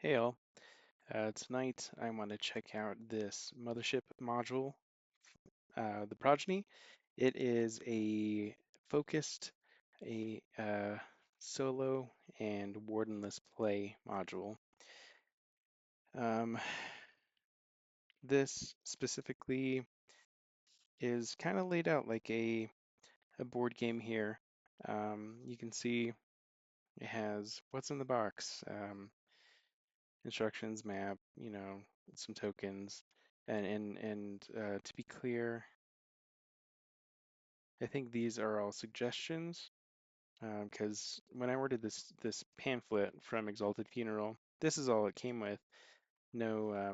Hey all, tonight I want to check out this Mothership module, the Progeny. It is a focused, a solo and wardenless play module. Um, this specifically is kind of laid out like a board game here. You can see it has what's in the box, instructions, map, some tokens, and to be clear, I think these are all suggestions because when I ordered this pamphlet from Exalted Funeral, this is all it came with. No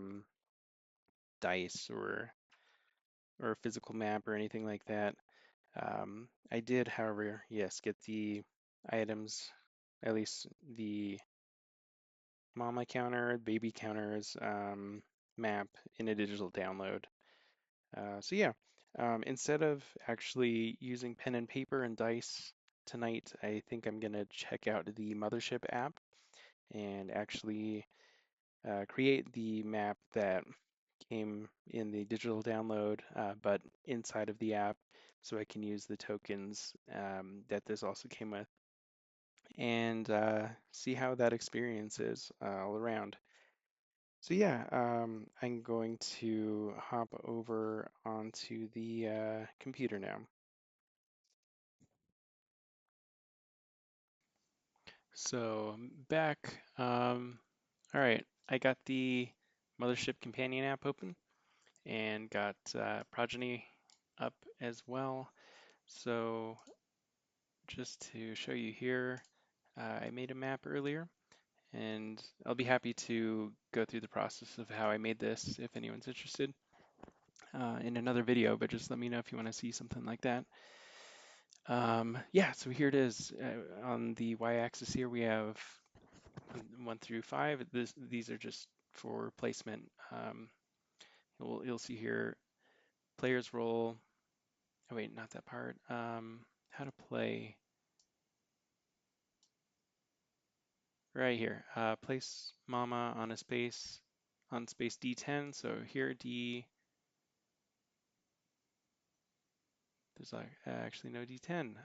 dice or physical map or anything like that. I did, however, yes, get the items, at least the mama counter, baby counters map in a digital download. So yeah, instead of actually using pen and paper and dice tonight, I think I'm gonna check out the Mothership app and actually create the map that came in the digital download, but inside of the app, so I can use the tokens that this also came with, and see how that experience is all around. So yeah, I'm going to hop over onto the computer now. So I'm back. All right, I got the Mothership Companion App open and got Progeny up as well. So just to show you here, I made a map earlier, and I'll be happy to go through the process of how I made this if anyone's interested in another video, but just let me know if you want to see something like that. Yeah, so here it is. On the y-axis here, we have 1 through 5. These are just for placement. You'll see here player's role. Oh wait, not that part. How to play right here. Place mama on a space on space D10. So here D. There's actually no D10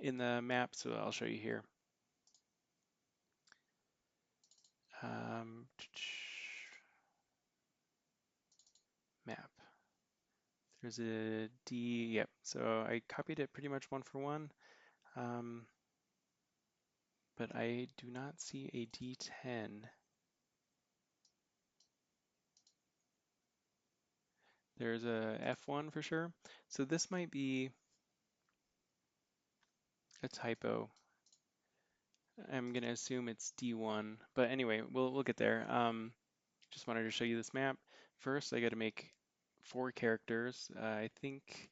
in the map, so I'll show you here. Um, map. There's a D, yep. So I copied it pretty much one for one, but I do not see a D10. There's a F1 for sure. So this might be a typo. I'm gonna assume it's D1, but anyway, we'll get there. Just wanted to show you this map. First, I got to make 4 characters. I think,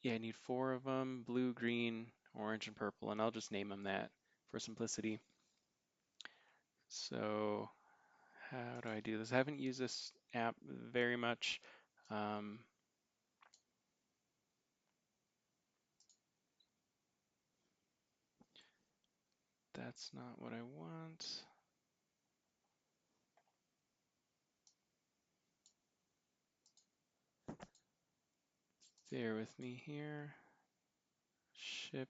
yeah, I need 4 of them: blue, green, orange, and purple, and I'll just name them that for simplicity. So how do I do this? I haven't used this app very much. That's not what I want. Bear with me here. Ship.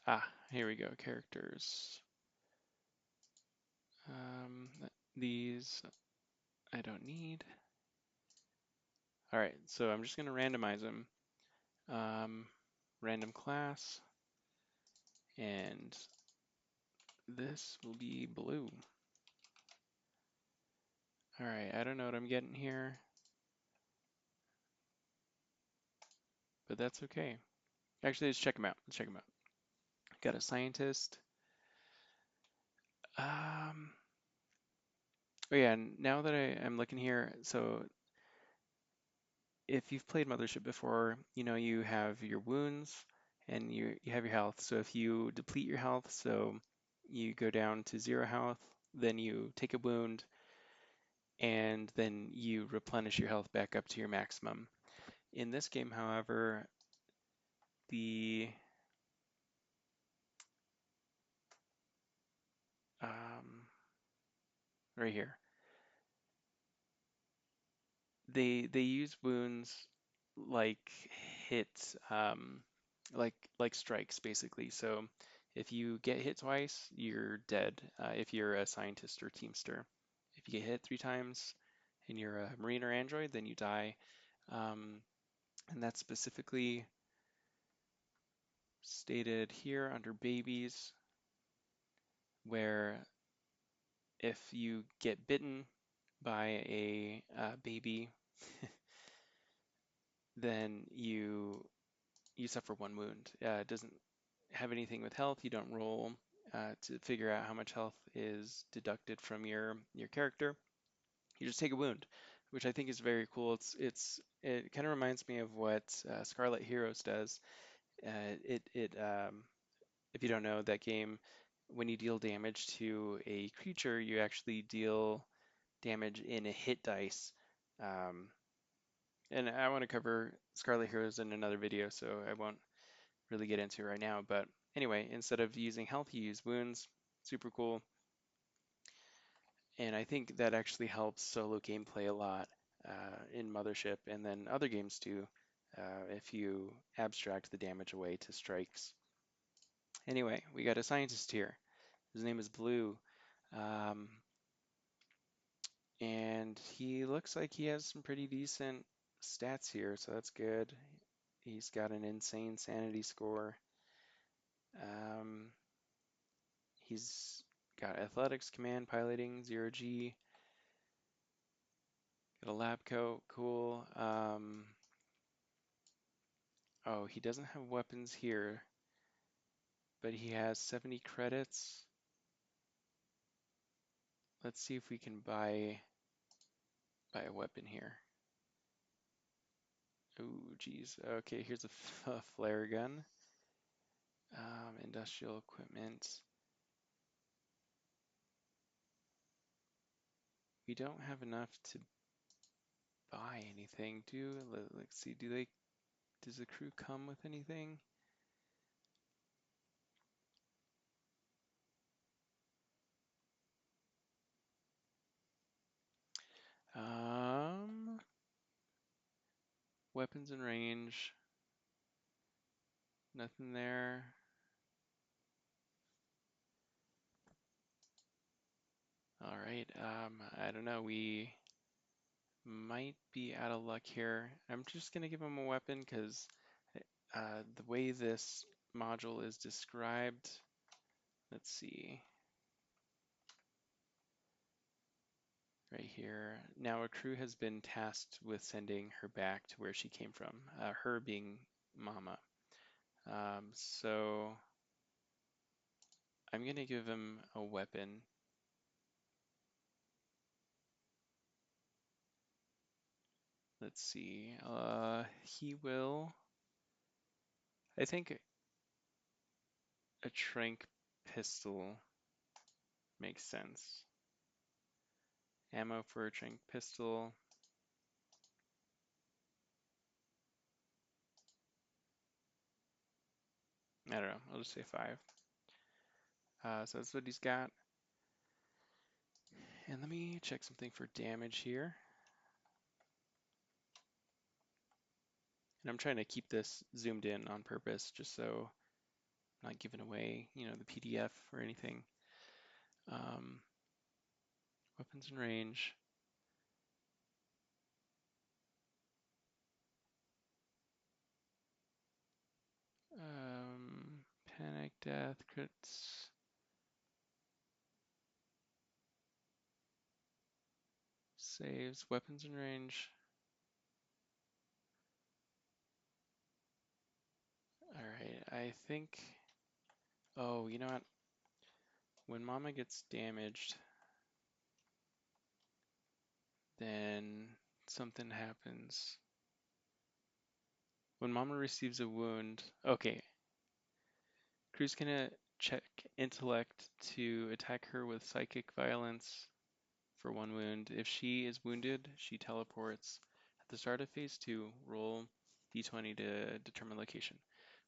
Ah, here we go. Characters. These I don't need. All right, so I'm just going to randomize them. Random class, and this will be blue. All right, I don't know what I'm getting here, but that's okay. Actually, let's check them out. Let's check them out. Got a scientist. Oh yeah, and now that I'm looking here, so if you've played Mothership before, you know you have your wounds and you have your health. So if you deplete your health, so you go down to 0 health, then you take a wound, and then you replenish your health back up to your maximum. In this game, however, the right here. They use wounds like hits, like strikes basically. So if you get hit twice, you're dead. If you're a scientist or teamster, if you get hit 3 times and you're a marine or android, then you die. Um, and that's specifically stated here under babies, where if you get bitten by a baby, then you suffer 1 wound. It doesn't have anything with health. You don't roll to figure out how much health is deducted from your character. You just take a wound, which I think is very cool. It kind of reminds me of what Scarlet Heroes does. If you don't know that game, when you deal damage to a creature, you actually deal damage in a hit dice. Um, and I want to cover Scarlet Heroes in another video, so I won't really get into right now. But anyway, instead of using health, you use wounds. Super cool. And I think that actually helps solo gameplay a lot in Mothership and then other games too, if you abstract the damage away to strikes. Anyway, we got a scientist here. His name is Blue. Um, and he looks like he has some pretty decent stats here, so that's good. He's got an insane sanity score. Um, he's got athletics, command, piloting, 0G. Got a lab coat, cool. Oh, he doesn't have weapons here, but he has 70 credits. Let's see if we can buy a weapon here. Oh, geez. Okay, here's a flare gun. Industrial equipment. We don't have enough to buy anything, let's see, does the crew come with anything? Weapons and range, nothing there. All right, I don't know, we might be out of luck here. I'm just gonna give him a weapon because the way this module is described, let's see, right here. Now a crew has been tasked with sending her back to where she came from, her being Mama. So I'm gonna give him a weapon. Let's see, he will, I think a trank pistol makes sense. Ammo for a trank pistol. I don't know, I'll just say 5. So that's what he's got. And let me check something for damage here. And I'm trying to keep this zoomed in on purpose just so I'm not giving away, the PDF or anything. Weapons and range. Panic, death, crits. Saves, weapons and range. All right, I think, oh, you know what? When Mama gets damaged, then something happens. When Mama receives a wound, okay, Crew's gonna check intellect to attack her with psychic violence for 1 wound. If she is wounded, she teleports. At the start of phase 2, roll d20 to determine location.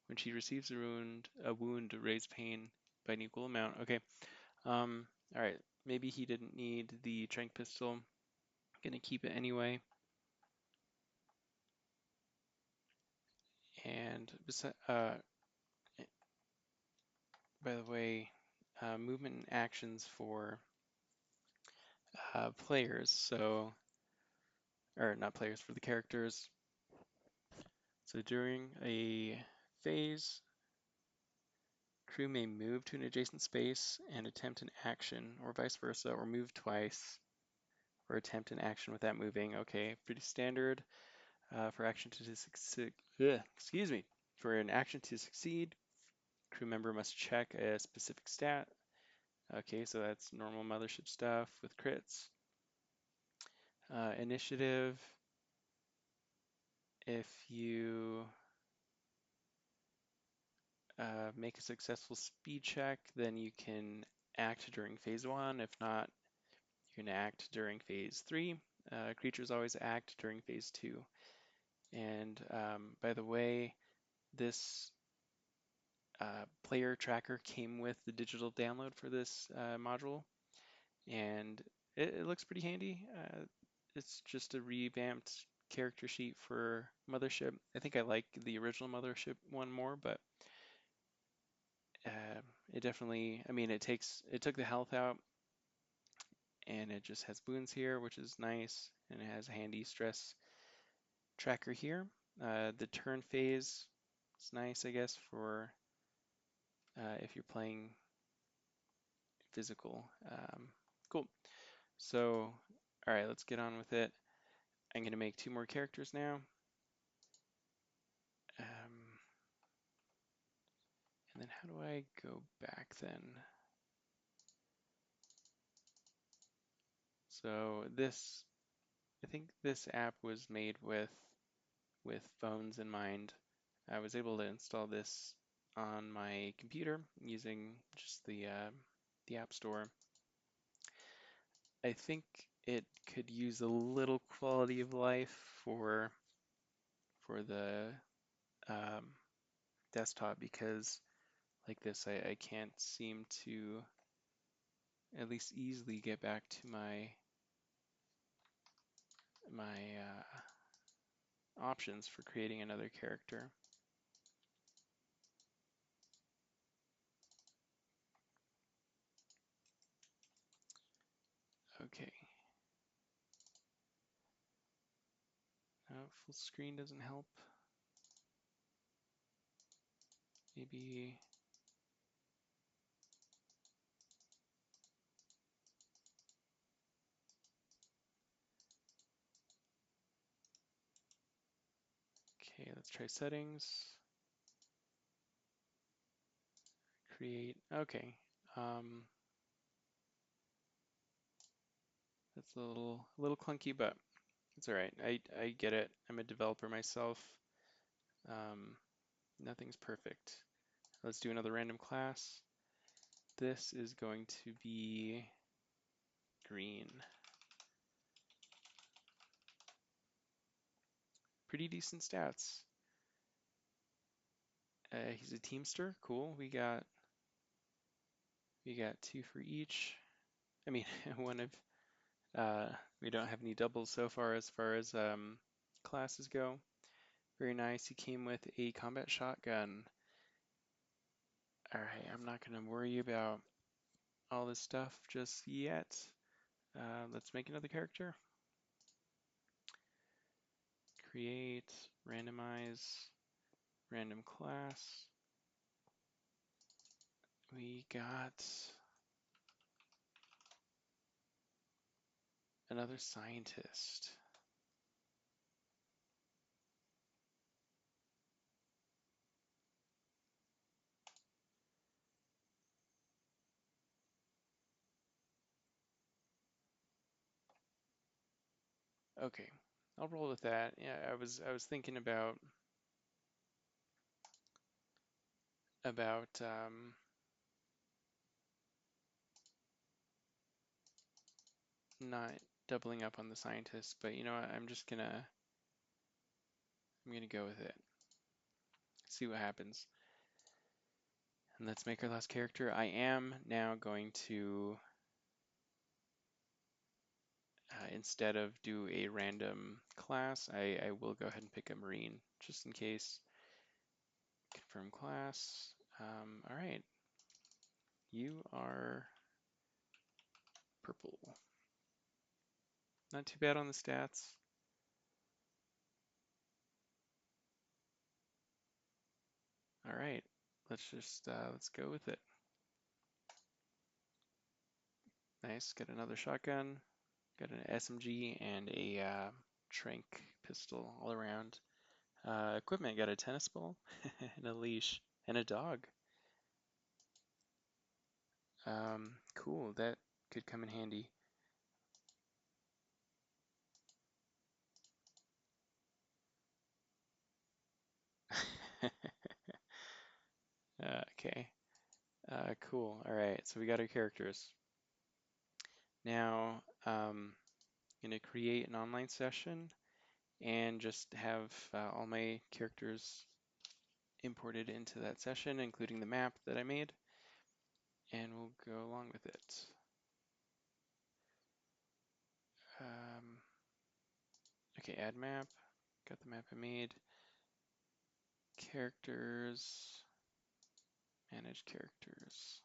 When she receives a wound raise pain by an equal amount. Okay. All right. Maybe he didn't need the tranq pistol. Gonna keep it anyway. And by the way, movement and actions for players. So, or not players, for the characters. So during a phase, crew may move to an adjacent space and attempt an action, or vice versa, or move twice, or attempt an action without moving. Okay, pretty standard. For action to succeed, excuse me, for an action to succeed, crew member must check a specific stat. Okay, so that's normal Mothership stuff with crits. Initiative, if you make a successful speed check, then you can act during phase 1. If not, you're going to act during phase 3. Creatures always act during phase 2. And by the way, this player tracker came with the digital download for this module, and it looks pretty handy. It's just a revamped character sheet for Mothership. I think I like the original Mothership one more, but it definitely, I mean, it took the health out, and it just has boons here, which is nice, and it has a handy stress tracker here. The turn phase is nice, I guess, for if you're playing physical. Cool. So, all right, let's get on with it. I'm going to make 2 more characters now. And then how do I go back then? So this, I think this app was made with phones in mind. I was able to install this on my computer using just the App Store. I think it could use a little quality of life for the desktop, because like this, I can't seem to at least easily get back to my options for creating another character. Okay. Full screen doesn't help. Maybe. Okay, let's try settings. Create. Okay. That's a little clunky, but it's all right. I get it. I'm a developer myself. Nothing's perfect. Let's do another random class. This is going to be green. Pretty decent stats. He's a teamster. Cool. We got 2 for each. I mean, one of we don't have any doubles so far as classes go. Very nice. He came with a combat shotgun. All right, I'm not going to worry about all this stuff just yet. Let's make another character. Create, randomize, random class. We got another scientist. Okay, I'll roll with that. Yeah, I was thinking about not doubling up on the scientist, but you know what? I'm gonna go with it. See what happens. And let's make our last character. I am now going to instead of do a random class, I will go ahead and pick a Marine just in case. Confirm class. All right, you are purple. Not too bad on the stats. All right, let's go with it. Nice, got another shotgun, got an SMG and a trank pistol all around. Equipment, got a tennis ball and a leash and a dog. Cool, that could come in handy. Okay, cool. All right, so we got our characters. Now, gonna create an online session and just have all my characters imported into that session, including the map that I made, and we'll go along with it. Okay, add map, got the map I made. Characters, manage characters.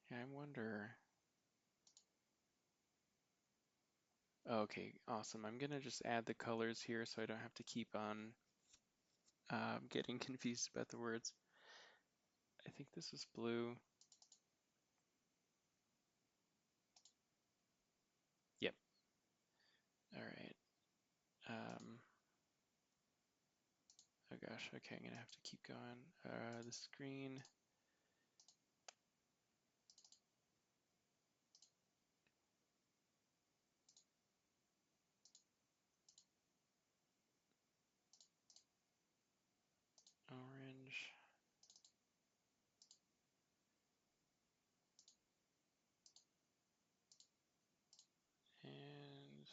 Yeah, I wonder. Okay, awesome. I'm gonna just add the colors here so I don't have to keep on getting confused about the words. I think this is blue. Yep. All right. Oh gosh. Okay, I'm gonna have to keep going. The screen. Orange. And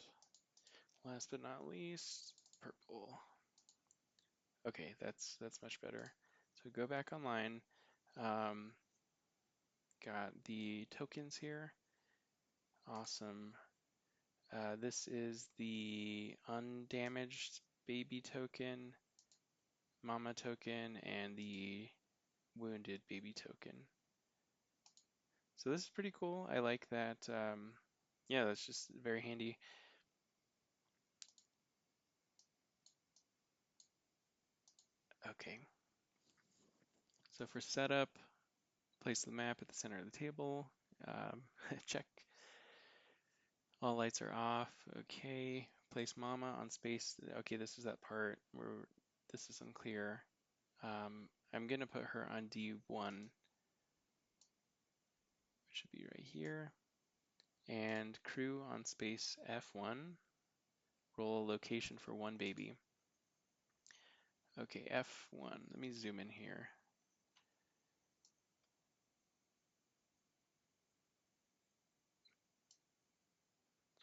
last but not least, purple. Okay, that's much better. So go back online. Um, got the tokens here. Awesome. This is the undamaged baby token, mama token, and the wounded baby token. So this is pretty cool. I like that. Yeah, that's just very handy. Okay. So for setup, place the map at the center of the table. Check. All lights are off. Okay. Place mama on space. Okay, this is that part where this is unclear. I'm gonna put her on D1, which should be right here. And crew on space F1. Roll a location for one baby. Okay, F1. Let me zoom in here.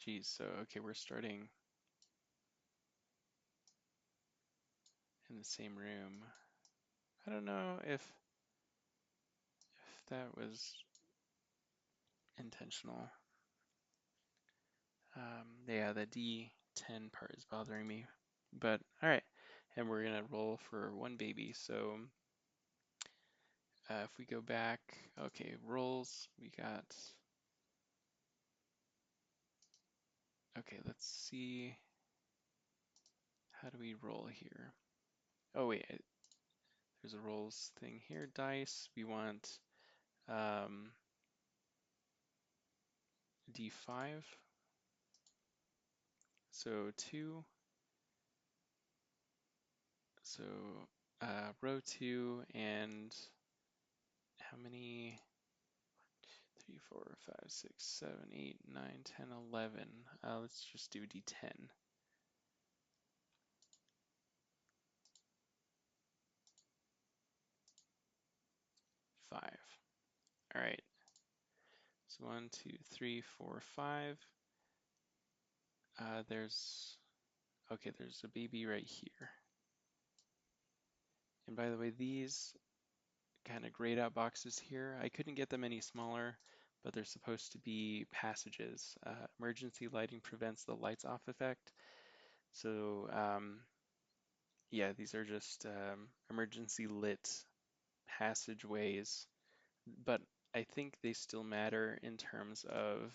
Geez, so okay, we're starting in the same room. I don't know if that was intentional. Yeah, the D10 part is bothering me. But all right, and we're gonna roll for one baby. So if we go back, okay, rolls, we got. Okay, let's see. How do we roll here? Oh wait, there's a rolls thing here. Dice. We want D5. So 2. So row 2 and how many? 3, 4, 5, 6, 7, 8, 9, 10, 11. Let's just do D10. 5. All right. So 1, 2, 3, 4, 5. There's a baby right here. And by the way, these kind of grayed out boxes here, I couldn't get them any smaller, but they're supposed to be passages. Emergency lighting prevents the lights off effect. So yeah, these are just emergency lit passageways, but I think they still matter in terms of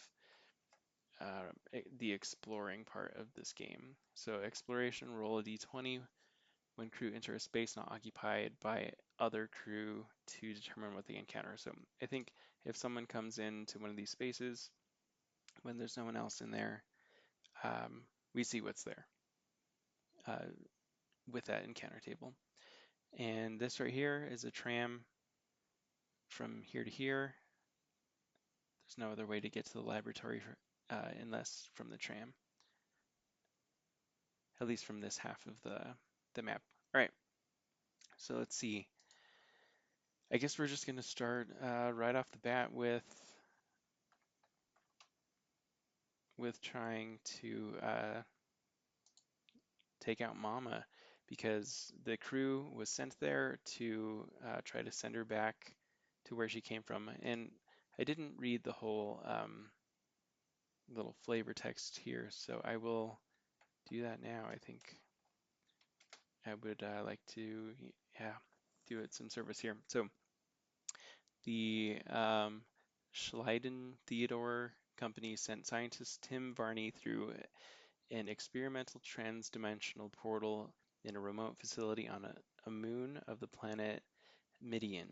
the exploring part of this game. So exploration, roll a d20 when crew enter a space not occupied by other crew to determine what they encounter. So I think if someone comes into one of these spaces when there's no one else in there, we see what's there uh, with that encounter table. And this right here is a tram from here to here. There's no other way to get to the laboratory unless from the tram, at least from this half of the map. All right, so let's see. I guess we're just going to start right off the bat with trying to take out Mama, because the crew was sent there to try to send her back to where she came from. And I didn't read the whole little flavor text here, so I will do that now. I think I would like to, yeah, do it some service here. So the Schleiden Theodore Company sent scientist Tim Varney through an experimental trans-dimensional portal in a remote facility on a moon of the planet Midian.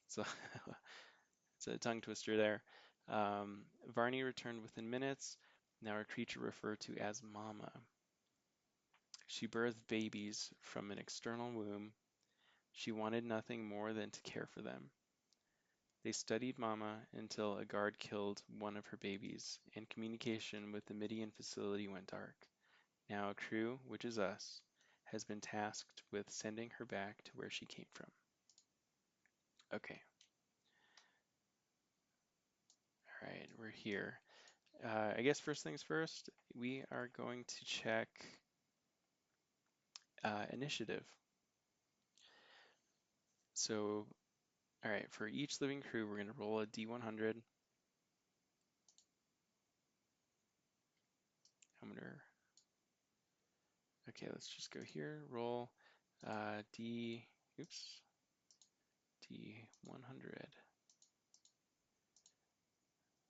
So it's a tongue twister there. Varney returned within minutes, now a creature referred to as Mama. She birthed babies from an external womb. She wanted nothing more than to care for them. They studied Mama until a guard killed one of her babies, and communication with the Midian facility went dark. Now a crew, which is us, has been tasked with sending her back to where she came from. Okay. All right, we're here. I guess first things first, we are going to check initiative. So, all right, for each living crew, we're going to roll a d100. Okay, let's just go here, roll oops, d100.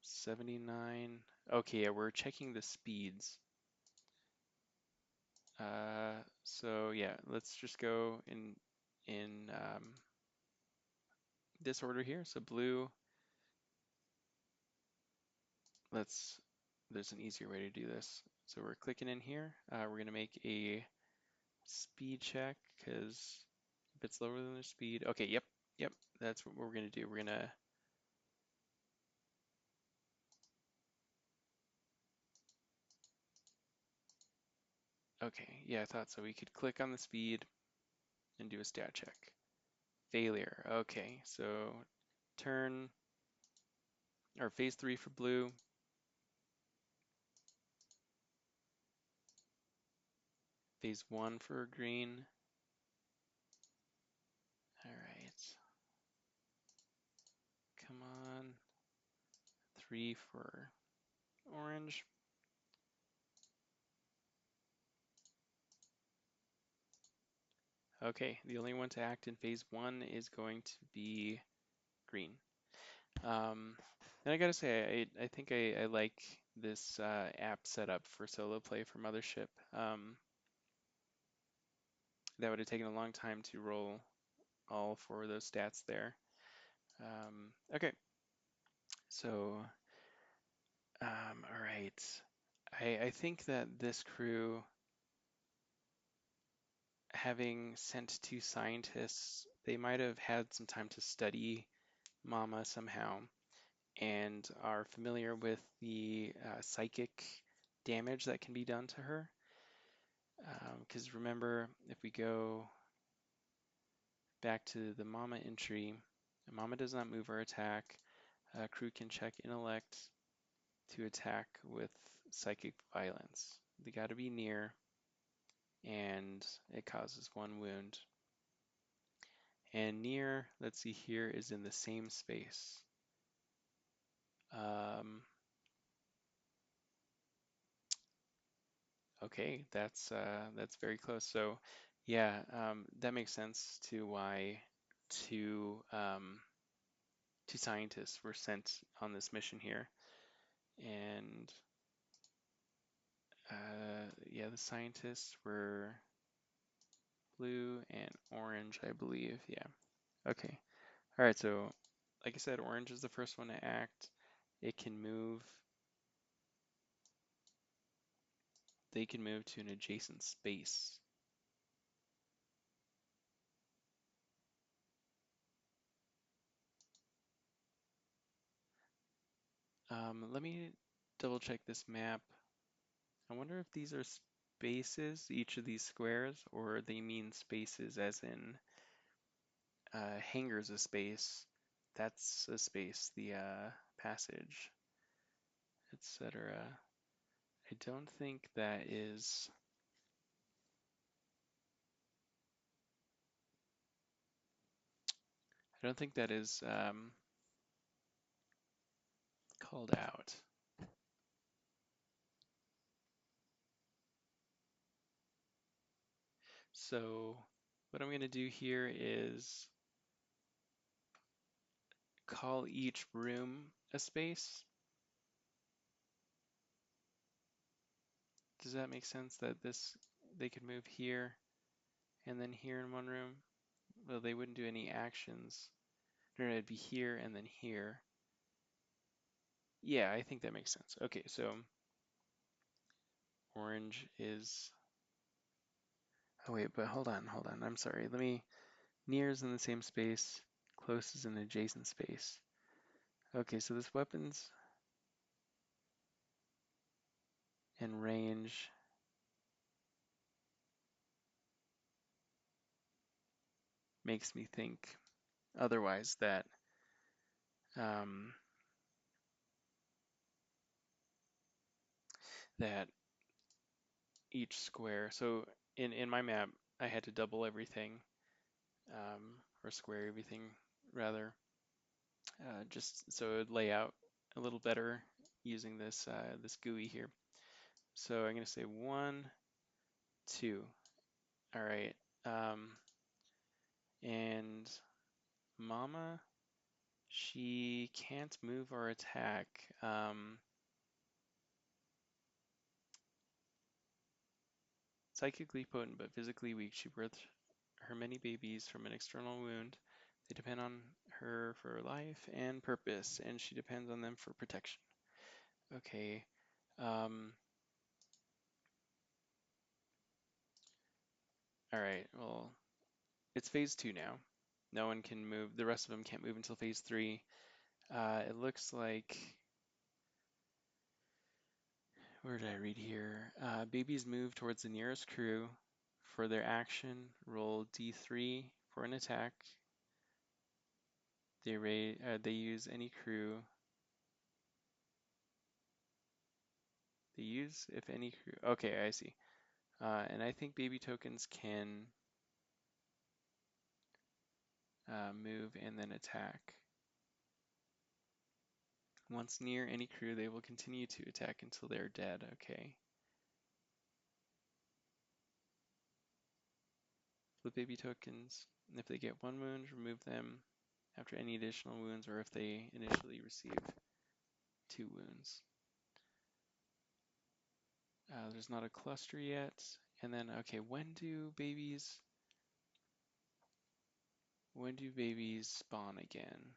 79. Okay, yeah, we're checking the speeds. So yeah, let's just go in this order here. So blue, there's an easier way to do this. So we're clicking in here. We're gonna make a speed check because if it's lower than their speed, okay, yep, that's what we're gonna do. We're gonna, okay, yeah, I thought so. We could click on the speed and do a stat check. Failure, okay, so turn, or phase 3 for blue, phase 1 for green. All right, come on, 3 for orange. Okay, the only one to act in phase 1 is going to be green. And I gotta say, I think I like this app setup for solo play for Mothership. That would have taken a long time to roll all 4 of those stats there. Okay, so all right. I think that this crew, having sent 2 scientists, they might have had some time to study Mama somehow and are familiar with the psychic damage that can be done to her. Because remember, if we go back to the Mama entry, Mama does not move or attack. Crew can check intellect to attack with psychic violence. They got to be near, and it causes 1 wound. And near, let's see here, is in the same space. Okay, that's very close. So yeah, that makes sense to why two two scientists were sent on this mission here. And yeah, the scientists were blue and orange, I believe. Yeah. Okay. All right. So, like I said, orange is the first one to act. It can move. They can move to an adjacent space. Let me double check this map. I wonder if these are spaces, each of these squares, or they mean spaces as in hangar's a space. That's a space, the passage, etc. I don't think that is. I don't think that is called out. So what I'm going to do here is call each room a space. Does that make sense that they could move here and then here in one room? Well, they wouldn't do any actions. No, it'd be here and then here. Yeah, I think that makes sense. Okay, so orange is, oh wait, but hold on. I'm sorry. Near is in the same space, close is in adjacent space. Okay, so this weapons and range makes me think otherwise that um, that each square, so in my map, I had to double everything, or square everything rather, just so it would lay out a little better using this GUI here. So I'm gonna say 1, 2. All right, and Mama, she can't move or attack. Psychically potent but physically weak, she birthed her many babies from an external wound. They depend on her for life and purpose, and she depends on them for protection. Okay. Um, all right. Well, it's phase 2 now. No one can move. The rest of them can't move until phase 3. It looks like, where did I read here? Babies move towards the nearest crew. For their action, roll D3 for an attack. They use any crew. They use if any crew. Okay, I see. And I think baby tokens can move and then attack. Once near any crew, they will continue to attack until they're dead. Okay. Flip baby tokens. If they get 1 wound, remove them after any additional wounds, or if they initially receive 2 wounds. There's not a cluster yet. And then, okay, when do babies spawn again?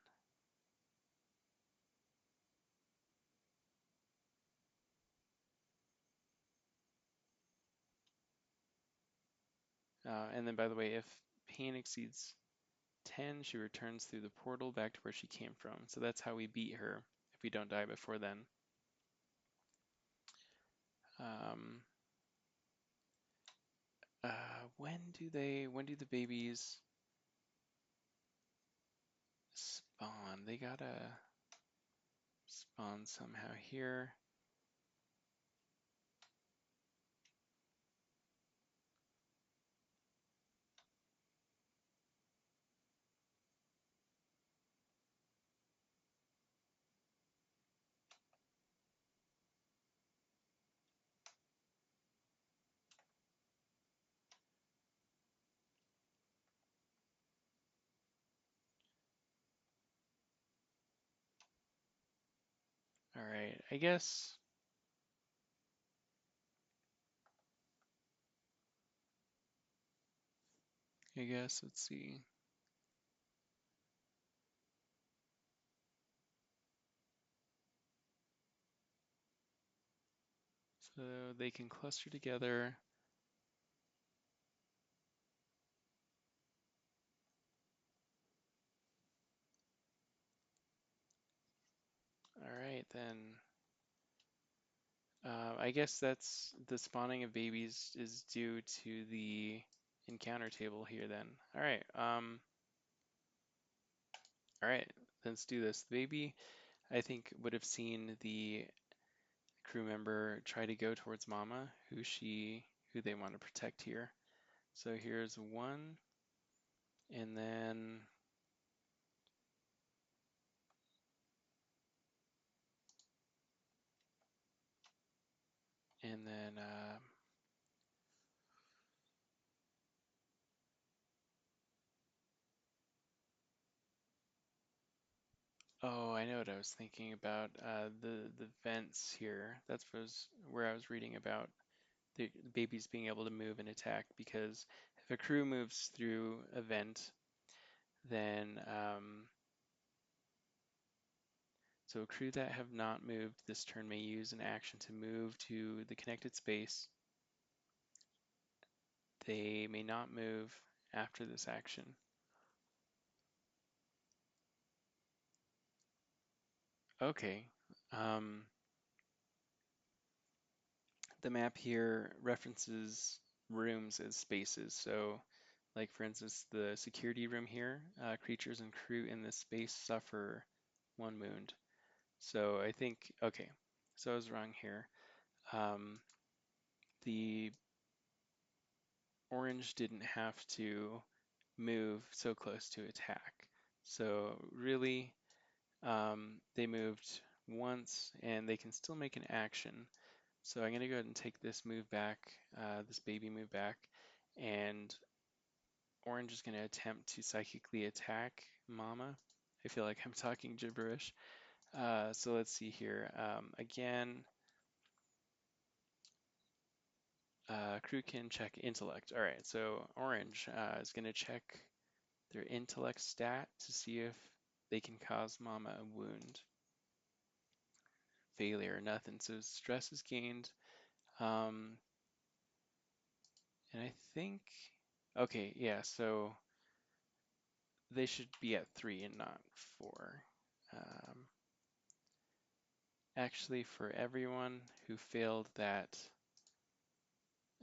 And then, by the way, if pain exceeds 10, she returns through the portal back to where she came from. So that's how we beat her if we don't die before then. Um, when do the babies spawn? They gotta spawn somehow here. right, I guess let's see. So they can cluster together. All right, then. I guess that's the spawning of babies is due to the encounter table here then. All right, let's do this. The baby, I think, would have seen the crew member try to go towards Mama, who they want to protect here. So here's one, and then and then oh, I know what I was thinking about. The vents here. That's where I was reading about the babies being able to move and attack, because if a crew moves through a vent, then so a crew that have not moved this turn may use an action to move to the connected space. They may not move after this action. Okay. Um, the map here references rooms as spaces. So, like for instance, the security room here, creatures and crew in this space suffer 1 wound. So I think, okay, so I was wrong here. Um, the orange didn't have to move so close to attack. So really, they moved once and they can still make an action. So I'm going to go ahead and take this move back, this baby move back, and orange is going to attempt to psychically attack Mama. I feel like I'm talking gibberish. So let's see here. Again, crew can check intellect. All right, so orange is going to check their intellect stat to see if they can cause Mama a wound. Failure, nothing. So stress is gained. Um, and I think, okay, yeah, so they should be at 3 and not 4. Um, actually, for everyone who failed that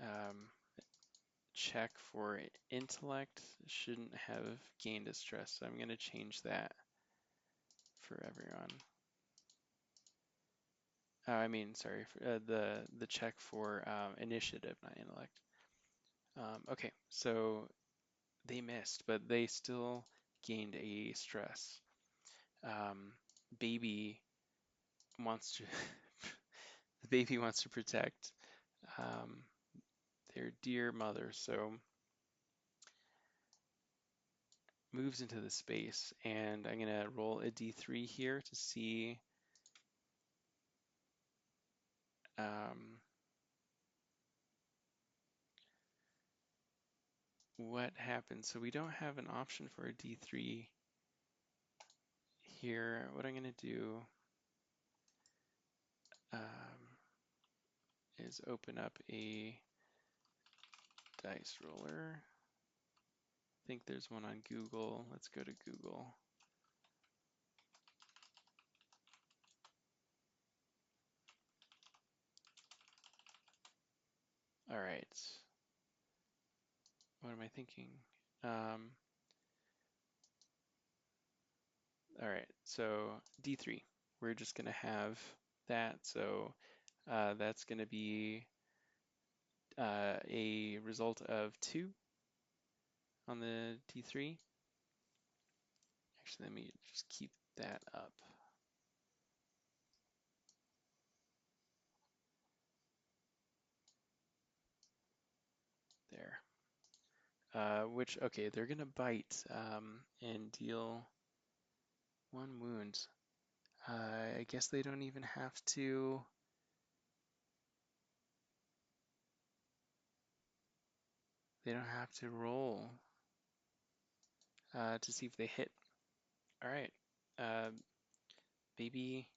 um, check for intellect, shouldn't have gained a stress. So I'm going to change that for everyone. I mean, sorry, for, the check for initiative, not intellect. Okay, so they missed, but they still gained a stress. Um, baby wants to the baby wants to protect um, their dear mother, so moves into the space, and I'm gonna roll a d3 here to see what happens. So we don't have an option for a d3 here. What I'm gonna do is open up a dice roller. I think there's one on Google. Let's go to Google. All right. What am I thinking? Um, all right, so D3. We're just gonna have that. So that's gonna be a result of 2 on the D3. Actually, let me just keep that up. There. Which, okay, they're gonna bite and deal 1 wound. I guess they don't even have to. They don't have to roll to see if they hit. All right. Uh, baby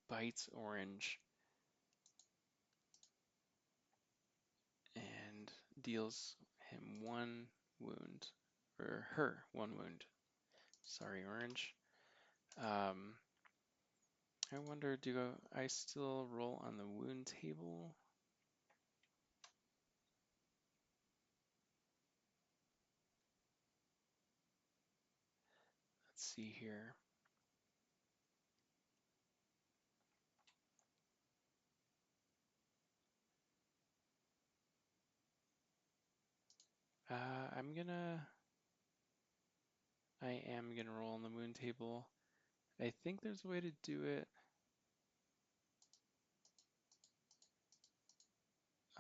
bites orange and deals him 1 wound, or her 1 wound. Sorry, orange. I wonder, do I still roll on the wound table? Let's see here. I'm gonna, I am gonna roll on the wound table. I think there's a way to do it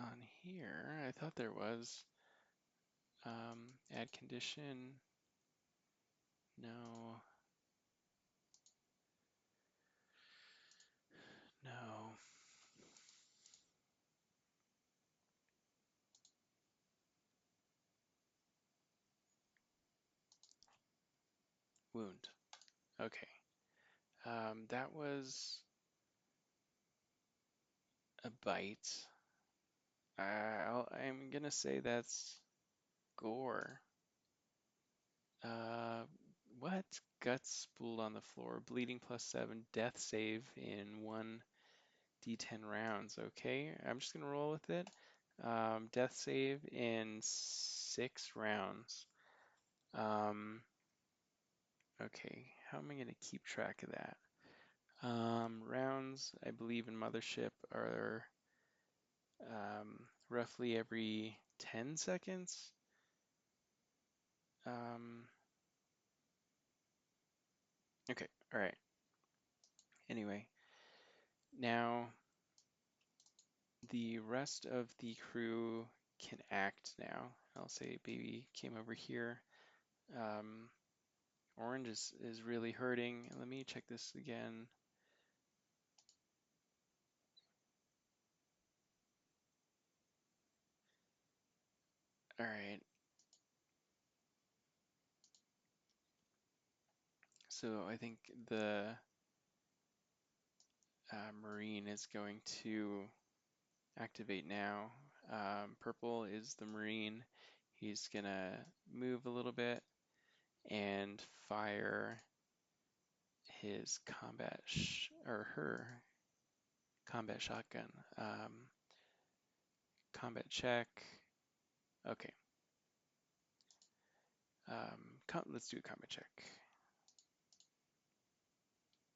on here. I thought there was. Add condition. No. No. Wound. Okay. That was a bite. I'm gonna say that's gore. Uh, what? Guts spooled on the floor. Bleeding +7. Death save in 1d10 rounds. Okay, I'm just gonna roll with it. Death save in 6 rounds. Okay, how am I gonna keep track of that? Rounds, I believe in Mothership are roughly every 10 seconds. Okay, all right. Anyway, now the rest of the crew can act now. I'll say baby came over here. Orange is really hurting. Let me check this again. All right. So I think the Marine is going to activate now. Purple is the Marine. He's gonna move a little bit and fire his or her combat shotgun. Combat check. Okay. Let's do a combat check.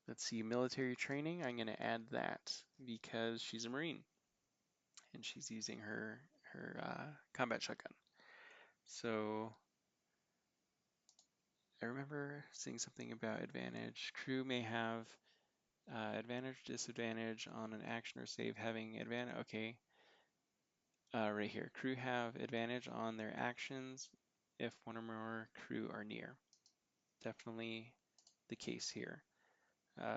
Let's see, military training. I'm gonna add that because she's a Marine and she's using her combat shotgun. So I remember seeing something about advantage. Crew may have advantage, disadvantage on an action or save having advantage. Okay, right here. Crew have advantage on their actions if one or more crew are near. Definitely the case here.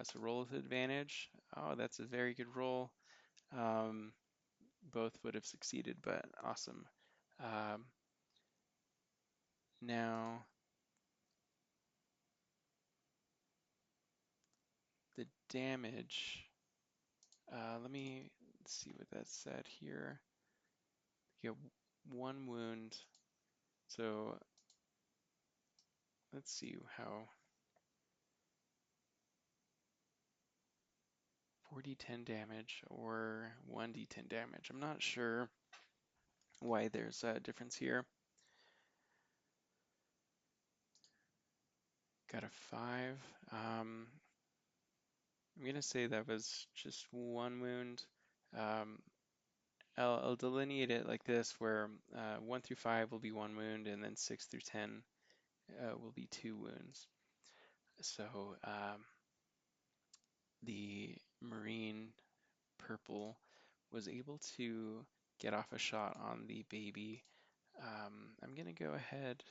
So roll with advantage. Oh, that's a very good roll. Both would have succeeded, but awesome. Now, the damage. Let me see what that said here. You get 1 wound. So let's see how 4d10 damage or 1d10 damage. I'm not sure why there's a difference here. Got a 5. I'm gonna say that was just 1 wound. I'll delineate it like this, where 1 through 5 will be 1 wound, and then 6 through 10 will be 2 wounds. So the Marine purple was able to get off a shot on the baby. I'm gonna go ahead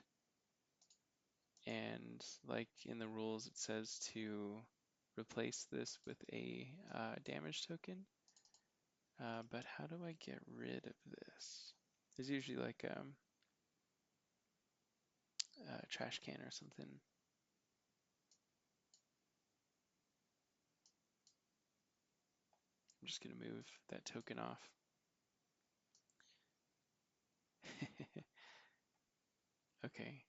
and, like in the rules, it says to replace this with a damage token. But how do I get rid of this? There's usually like a trash can or something. I'm just gonna move that token off. Okay,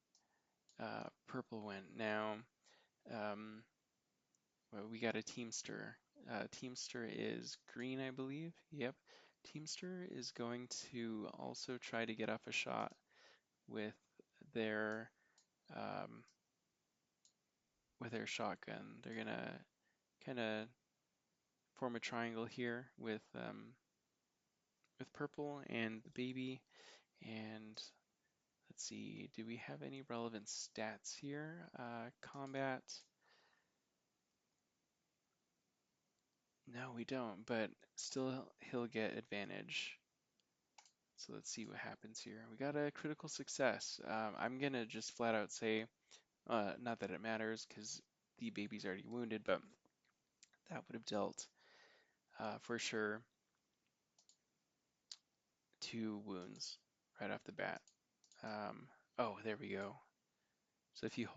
purple went. Now, well, we got a Teamster. Teamster is green, I believe. Yep. Teamster is going to also try to get off a shot with their um, shotgun. They're gonna kind of form a triangle here with purple and the baby. And let's see, do we have any relevant stats here? Combat. No, we don't, but still he'll get advantage. So let's see what happens here. We got a critical success. I'm gonna just flat out say, not that it matters because the baby's already wounded, but that would have dealt for sure 2 wounds right off the bat. Oh, there we go. So if you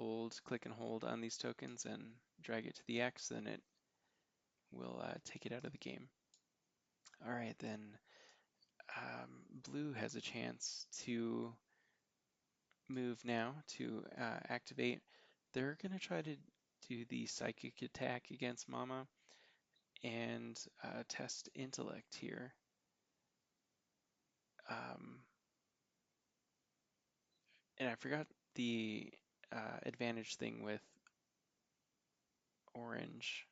click and hold on these tokens and drag it to the X, then it will take it out of the game. All right, then blue has a chance to move now to activate. They're going to try to do the psychic attack against Mama and test intellect here. And I forgot the advantage thing with orange,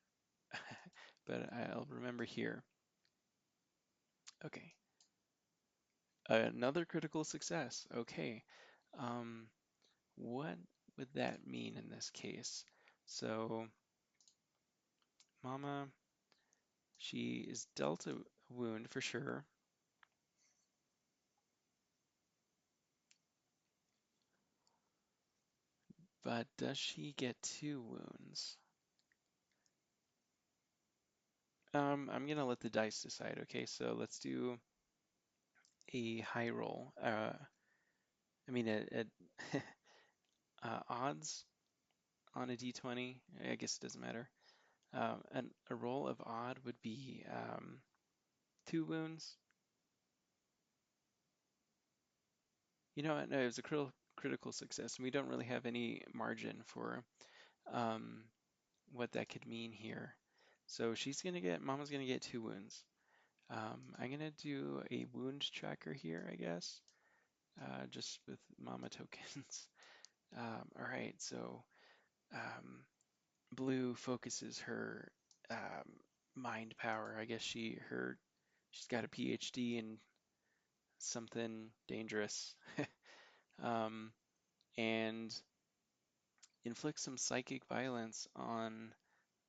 but I'll remember here. Okay. Another critical success. Okay. What would that mean in this case? So, Mama, she is dealt a wound for sure. But does she get 2 wounds? I'm gonna let the dice decide. Okay, so let's do a high roll. I mean, odds on a d20. I guess it doesn't matter. And a roll of odd would be 2 wounds. You know what? No, it was a critical success, and we don't really have any margin for um, what that could mean here. So Mama's gonna get 2 wounds. I'm gonna do a wound tracker here, I guess, just with Mama tokens. All right, so um, Blue focuses her mind power. I guess she's got a PhD in something dangerous, and inflicts some psychic violence on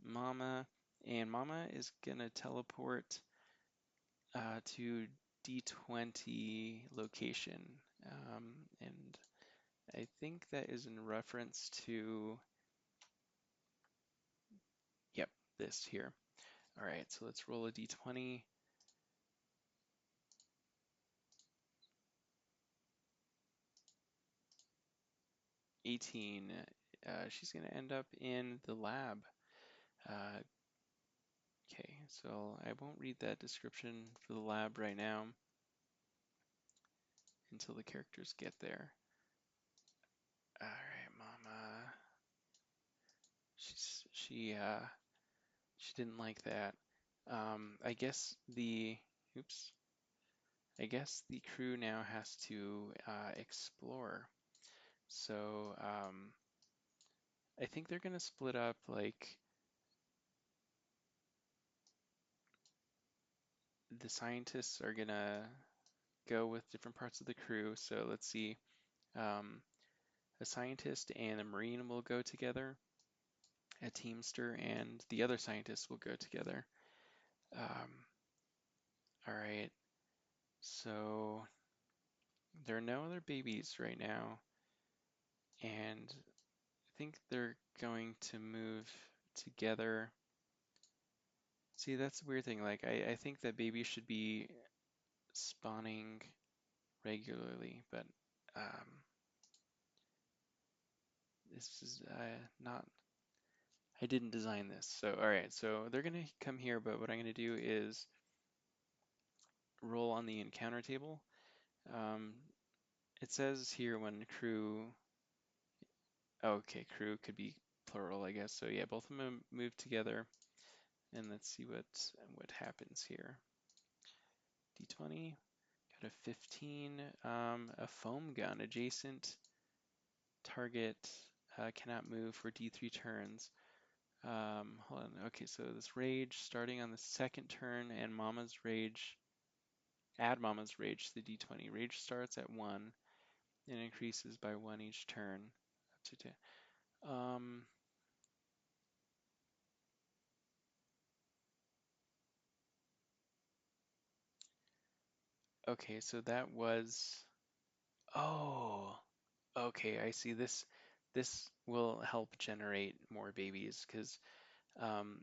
Mama, and Mama is gonna teleport to D20 location, and I think that is in reference to, yep, this here. All right, so let's roll a D20. 18. She's gonna end up in the lab. Okay, so I won't read that description for the lab right now until the characters get there. All right, Mama. She didn't like that. I guess oops. I guess the crew now has to explore. So I think they're gonna split up. Like the scientists are gonna go with different parts of the crew. So let's see. Um, a scientist and a marine will go together. A teamster and the other scientist will go together. Um, all right. So there are no other babies right now, and I think they're going to move together. See, that's the weird thing. Like, I think that babies should be spawning regularly, but um, this is not, I didn't design this. So, all right, so they're gonna come here, but what I'm gonna do is roll on the encounter table. Um, it says here when crew, okay, crew could be plural, I guess. So yeah, both of them move together, and let's see what happens here. D20, got a 15, a foam gun adjacent target cannot move for D3 turns. Hold on. Okay, so this rage starting on the second turn and Mama's rage, add Mama's rage to the D20. Rage starts at 1 and increases by 1 each turn up to 10. Okay, so that was, oh, okay, I see this. This will help generate more babies because um,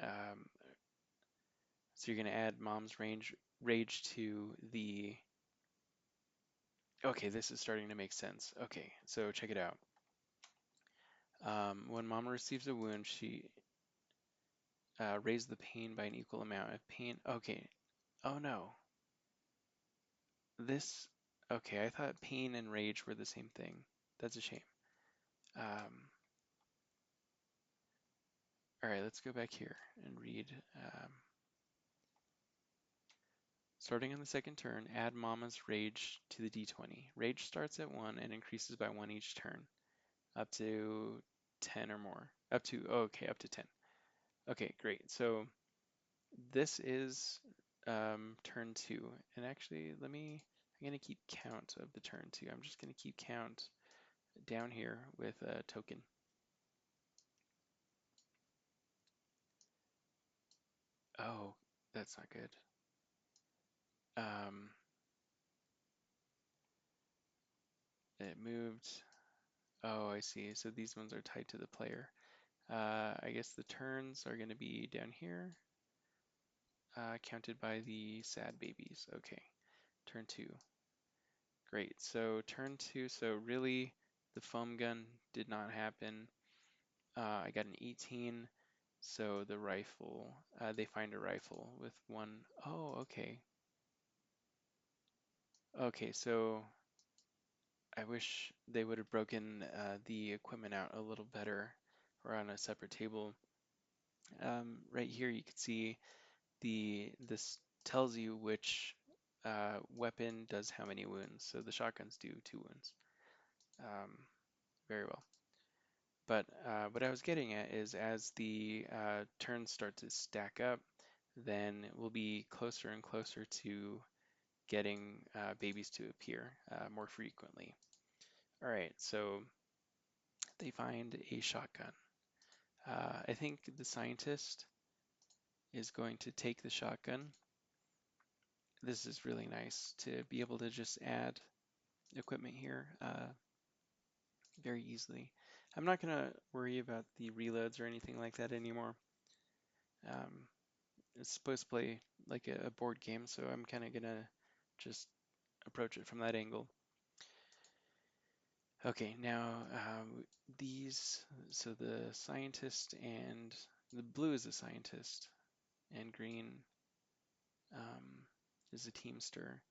um, so you're going to add mom's rage to the. Okay, this is starting to make sense. Okay, so check it out. When mama receives a wound, she raised the pain by an equal amount. If pain, okay. Oh no, this. Okay, I thought pain and rage were the same thing. That's a shame. Um, all right, let's go back here and read. Starting on the second turn, add Mama's Rage to the d20. Rage starts at 1 and increases by 1 each turn, up to 10 or more. Up to, oh, okay, up to 10. Okay, great. So this is turn 2. And actually, I'm going to keep count of the turn 2. I'm just going to keep count down here with a token. Oh, that's not good. Um, it moved. Oh, I see. So these ones are tied to the player. I guess the turns are going to be down here, counted by the sad babies. Okay, turn 2. Great. So turn 2. So really, the foam gun did not happen. I got an 18. So the rifle, they find a rifle with one. Oh, okay. Okay, so I wish they would have broken the equipment out a little better or on a separate table. Right here you can see this tells you which weapon does how many wounds. So the shotguns do 2 wounds. Very well. But what I was getting at is as the turns start to stack up, then we'll be closer and closer to getting babies to appear more frequently. All right, so they find a shotgun. I think the scientist is going to take the shotgun. This is really nice to be able to just add equipment here very easily. I'm not going to worry about the reloads or anything like that anymore. It's supposed to play like a board game, so I'm kind of going to just approach it from that angle. Okay, now so the scientist and the blue is a scientist and green is a teamster.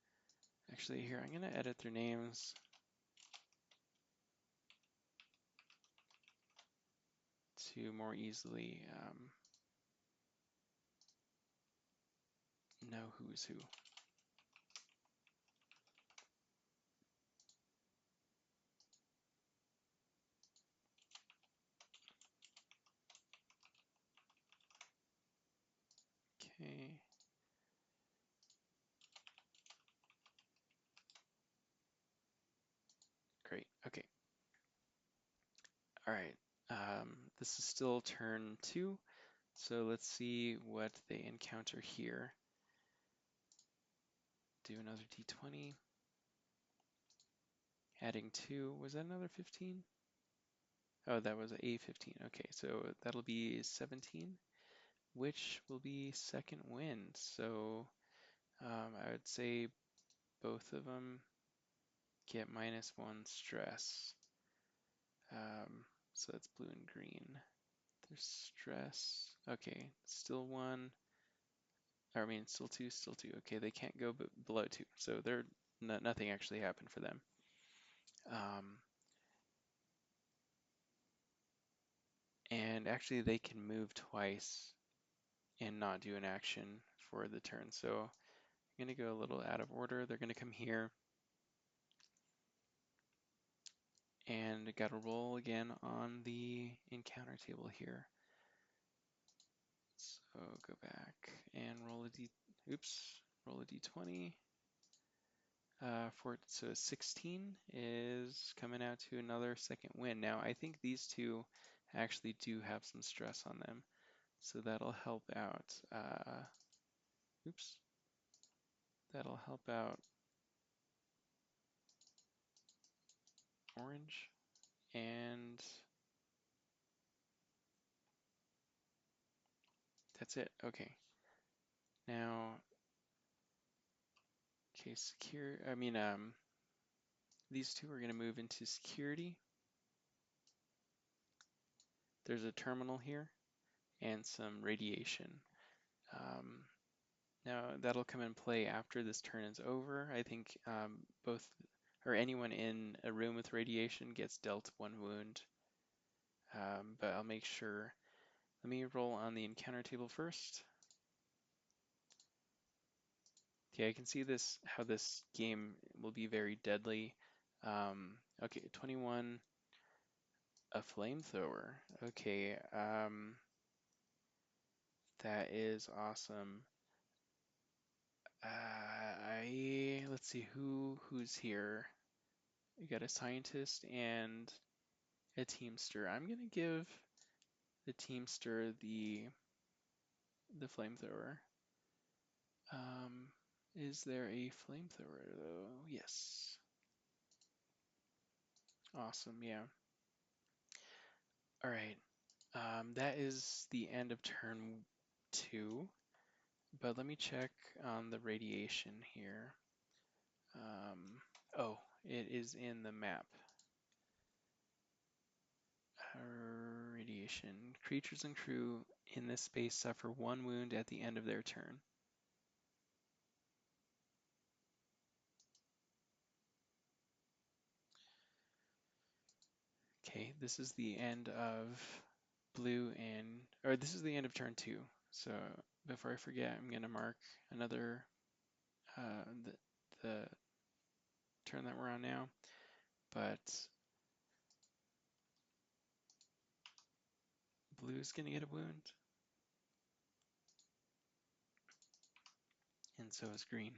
Actually, here, I'm going to edit their names to more easily know who's who. Okay. Great. Okay. All right. This is still turn 2, so let's see what they encounter here. Do another d20. Adding 2. Was that another 15? Oh, that was a 15. Okay, so that'll be 17. which will be second wind. So I would say both of them get -1 stress. So that's blue and green. There's stress. Okay, still 1. I mean, still 2, still 2. Okay, they can't go below 2. So they're nothing actually happened for them. And actually they can move twice and not do an action for the turn. So I'm going to go a little out of order. They're going to come here and got to roll again on the encounter table here. So go back and roll a d20. So 16 is coming out to another second win. Now I think these two actually do have some stress on them, so that'll help out. That'll help out orange, and that's it. Okay. Now, okay, these two are going to move into security. There's a terminal here and some radiation. Now that'll come in play after this turn is over. I think anyone in a room with radiation gets dealt 1 wound. But I'll make sure. Let me roll on the encounter table first. Okay, I can see how this game will be very deadly. Okay, 21, a flamethrower. Okay, that is awesome. Let's see who's here. We got a scientist and a teamster. I'm gonna give the teamster the flamethrower. Is there a flamethrower though? Yes. Awesome, yeah. All right. That is the end of turn 2. But let me check on the radiation here. Oh, it is in the map. Radiation. Creatures and crew in this space suffer 1 wound at the end of their turn. Okay, this is the end of this is the end of turn 2. So before I forget, I'm gonna mark another, the turn that we're on now, but blue's gonna get a wound, and so is green.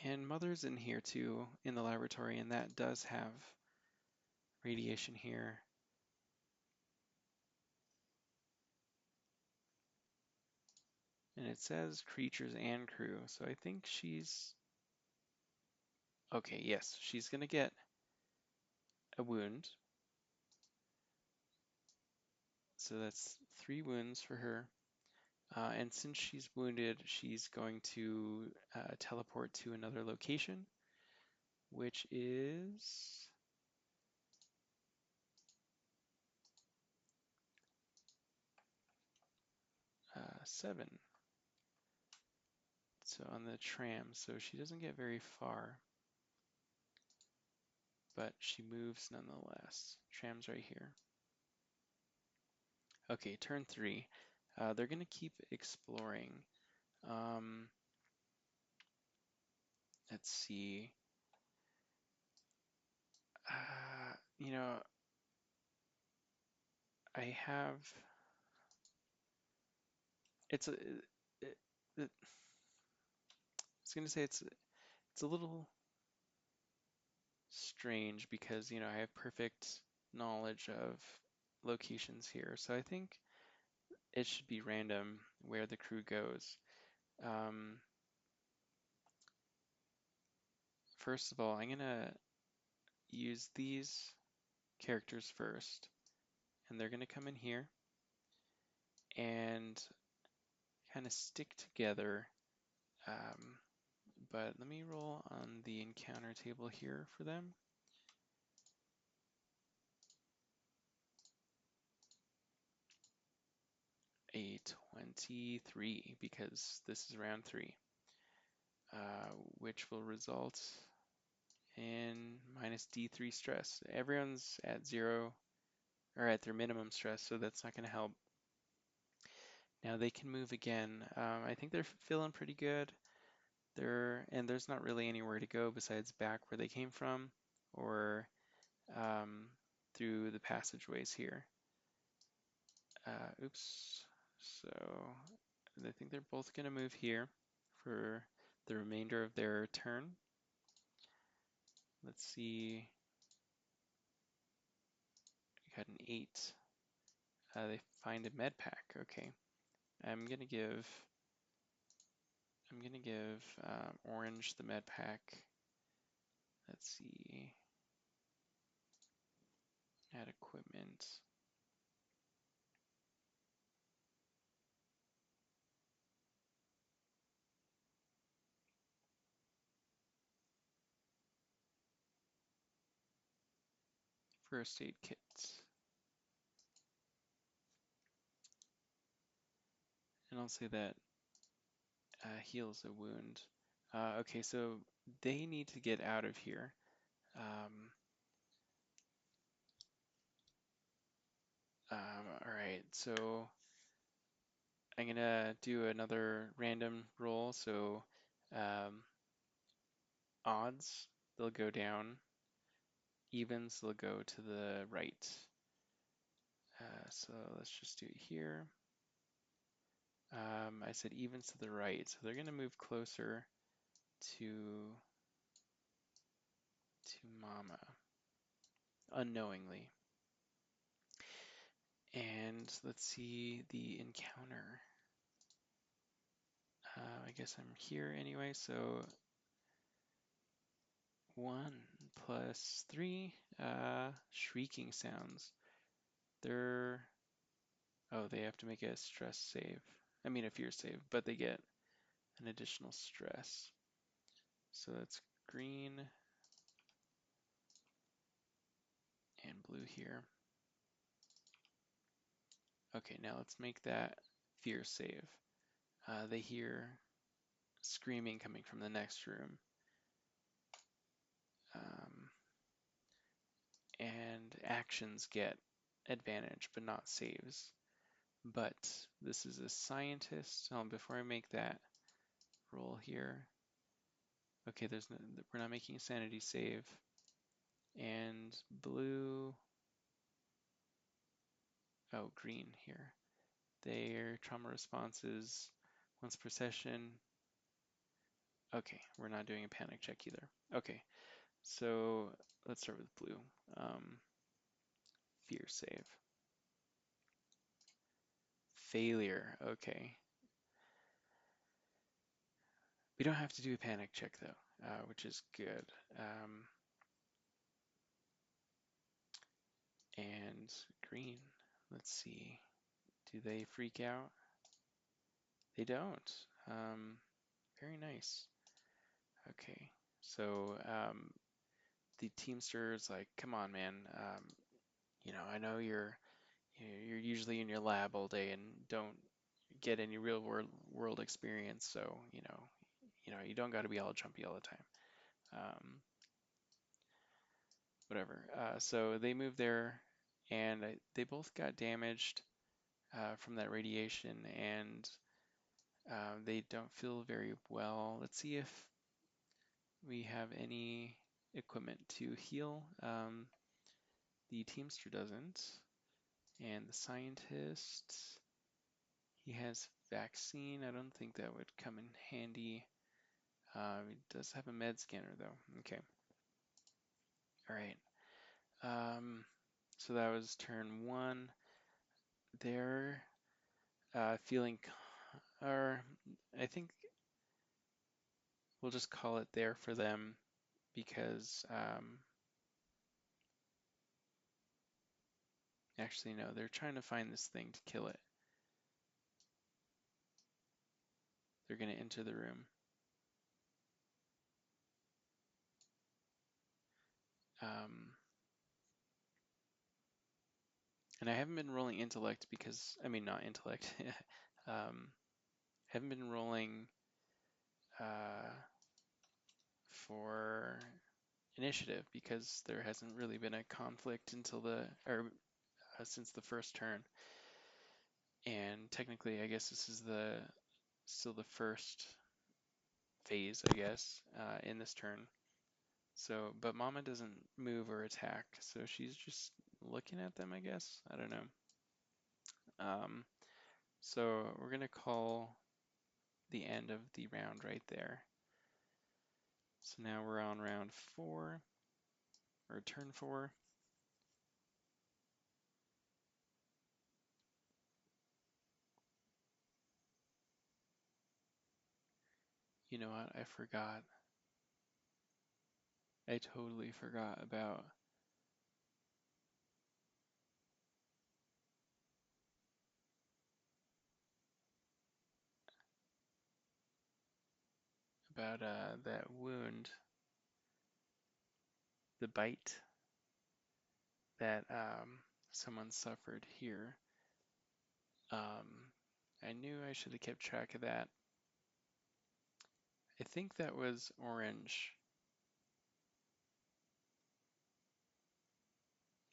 And mother's in here too, in the laboratory, and that does have radiation here. And it says creatures and crew, so I think she's... Okay, yes, she's gonna get a wound. So that's 3 wounds for her. And since she's wounded, she's going to teleport to another location, which is... 7. So on the tram, so she doesn't get very far, but she moves nonetheless. Tram's right here. Okay, turn 3. They're gonna keep exploring. Let's see. You know, I have... It's a... I was gonna say it's a little strange because, you know, I have perfect knowledge of locations here. So I think it should be random where the crew goes. First of all, I'm gonna use these characters first, and they're gonna come in here, and kind of stick together. But let me roll on the encounter table here for them. A 23 because this is round 3, which will result in minus D3 stress. Everyone's at 0 or at their minimum stress, so that's not going to help. Now they can move again. I think they're feeling pretty good. And there's not really anywhere to go besides back where they came from or through the passageways here. Oops. So I think they're both going to move here for the remainder of their turn. Let's see. We got an 8. They find a med pack. Okay. I'm gonna give Orange the med pack. Let's see. Add equipment. First aid kit. And I'll say that heals a wound. Okay, so they need to get out of here. All right, so I'm gonna do another random roll. So odds, they'll go down. Evens, they'll go to the right. So let's just do it here. I said evens to the right, so they're going to move closer to Mama, unknowingly. And let's see the encounter. I guess I'm here anyway, so 1 plus 3, shrieking sounds. They have to make a stress save. I mean a fear save, but they get an additional stress. So that's green and blue here. Okay, now let's make that fear save. They hear screaming coming from the next room. And actions get advantage, but not saves. But this is a scientist. Before I make that roll here, okay, we're not making a sanity save. And blue, green here. Their trauma responses once per session. Okay, we're not doing a panic check either. Okay, so let's start with blue. Fear save. Failure, okay. We don't have to do a panic check though, which is good. And green, let's see. Do they freak out? They don't. Very nice. Okay, so the Teamster's like, come on, man. I know you're usually in your lab all day and don't get any real world experience, so you don't got to be all jumpy all the time. Whatever. So they moved there, and they both got damaged from that radiation, and they don't feel very well. Let's see if we have any equipment to heal. The Teamster doesn't, and the scientist, he has vaccine. I don't think that would come in handy. He does have a med scanner though. Okay. All right. So that was turn 1. They're feeling, or I think we'll just call it there for them because actually no, they're trying to find this thing to kill it. they're going to enter the room. And I haven't been rolling intellect because, I mean, not intellect. Haven't been rolling for initiative because there hasn't really been a conflict until since the first turn. And technically, I guess this is still the first phase, I guess, in this turn. So, but Mama doesn't move or attack, so she's just looking at them, I guess. I don't know. So we're gonna call the end of the round right there. So now we're on round 4, or turn 4. You know what? I forgot. I totally forgot about that wound, the bite that someone suffered here. I knew I should have kept track of that. I think that was orange.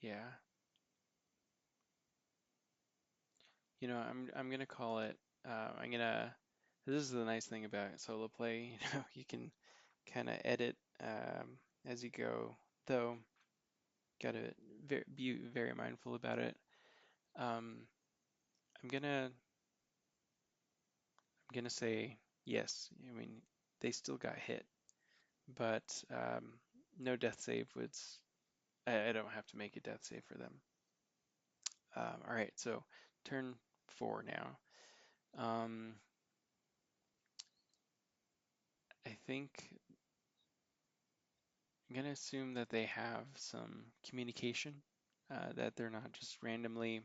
Yeah. You know, I'm gonna call it. I'm gonna. This is the nice thing about solo play. You know, you can kind of edit as you go. Though, gotta be very mindful about it. Um, I'm gonna say yes. I mean, they still got hit, but no death save would. I don't have to make a death save for them. All right, so turn 4 now. I think I'm gonna assume that they have some communication, that they're not just randomly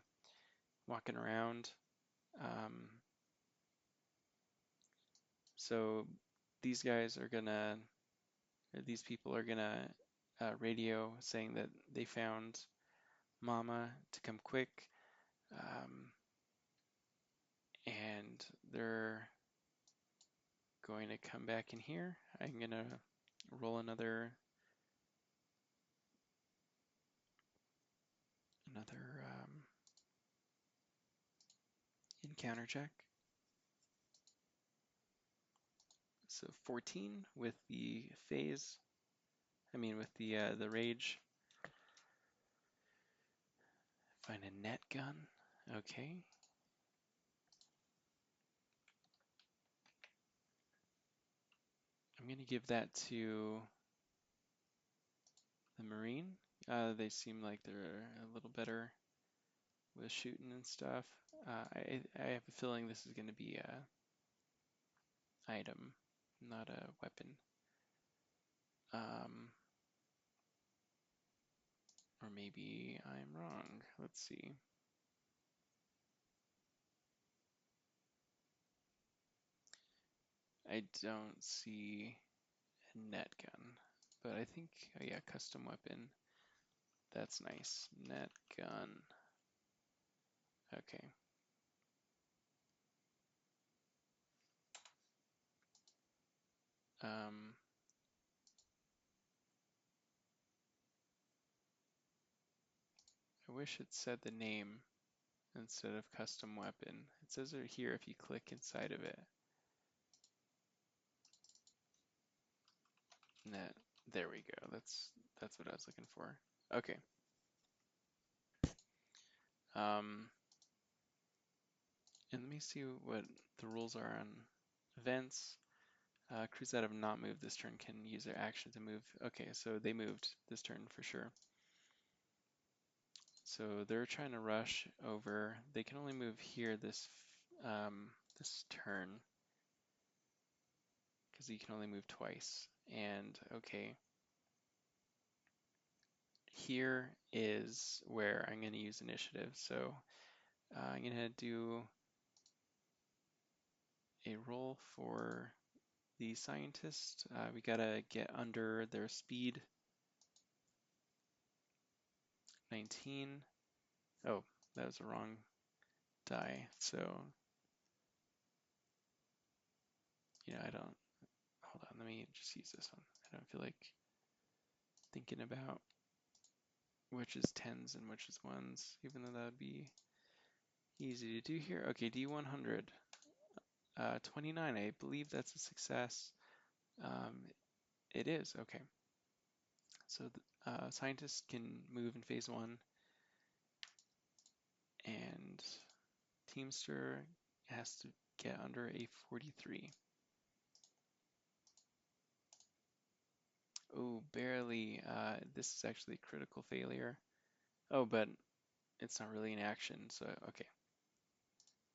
walking around. Um, so these guys are gonna, or these people are gonna radio saying that they found Mama to come quick, um, and they're going to come back in here. I'm gonna roll another encounter check. So 14 with the phase. I mean with the rage. Find a net gun. Okay. I'm gonna give that to the Marine. They seem like they're a little better with shooting and stuff. I have a feeling this is gonna be a item, not a weapon. Or maybe I'm wrong. Let's see. I don't see a net gun, but I think, oh yeah, custom weapon. That's nice. Net gun. Okay. I wish it said the name instead of custom weapon. It says it here if you click inside of it. Net. There we go. That's what I was looking for. Okay. And let me see what the rules are on events. Crews that have not moved this turn can use their action to move. Okay, so they moved this turn for sure. So they're trying to rush over. They can only move here this turn because you can only move twice. And okay, here is where I'm going to use initiative. So I'm going to do a roll for the scientist. We gotta get under their speed. 19. Oh, that was the wrong die. So, I don't, hold on, let me just use this one. I don't feel like thinking about which is tens and which is ones, even though that would be easy to do here. Okay, D100. 29, I believe that's a success. It is, okay. So the scientists can move in phase 1, and Teamster has to get under a 43. Oh, barely. This is actually a critical failure. Oh, but it's not really an action, so okay.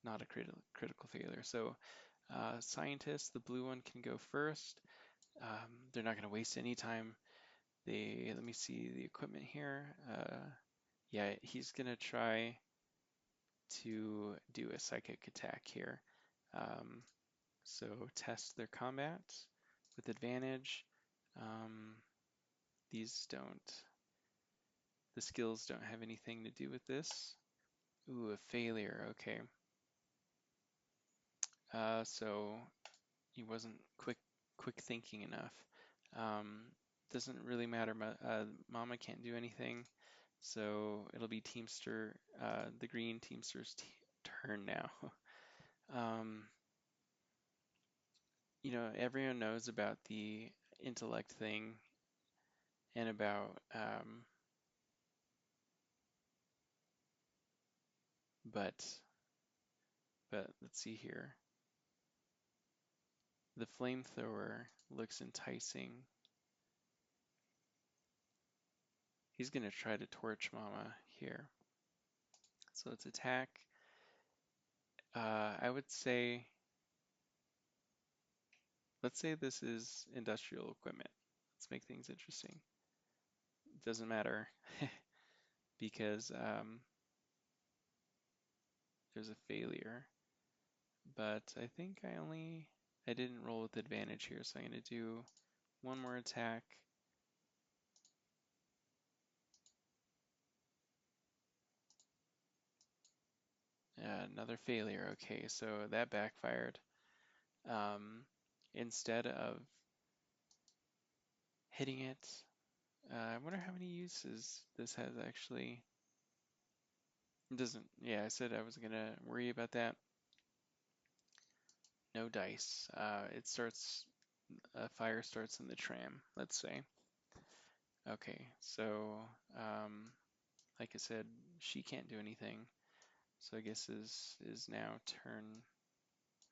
Not a critical failure. So scientists, the blue one can go first. They're not going to waste any time. Let me see the equipment here. Yeah, he's going to try to do a psychic attack here. So test their combat with advantage. These the skills don't have anything to do with this. Ooh, a failure, okay. So he wasn't quick thinking enough. Doesn't really matter, Mama can't do anything. So it'll be Teamster, the green Teamster's turn now. Everyone knows about the intellect thing and about, but let's see here. The flamethrower looks enticing. He's gonna try to torch Mama here. So let's attack. I would say, let's say this is industrial equipment. Let's make things interesting. It doesn't matter because there's a failure. But I think I didn't roll with advantage here, so I'm gonna do one more attack. Another failure. Okay, so that backfired. Instead of hitting it, I wonder how many uses this has actually. It doesn't, yeah, I said I was gonna worry about that. No dice. A fire starts in the tram, let's say. Okay, so like I said, she can't do anything. So I guess is now turn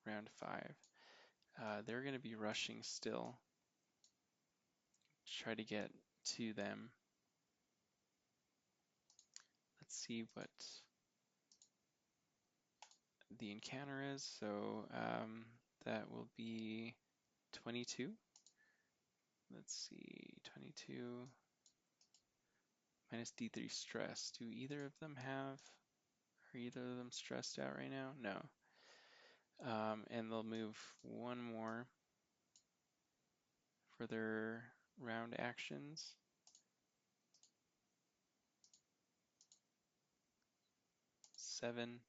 round 5. They're gonna be rushing still to try to get to them. Let's see what the encounter is. So that will be 22. Let's see, 22 minus D3 stress. Do either of them are either of them stressed out right now? No. And they'll move one more for their round actions. 7,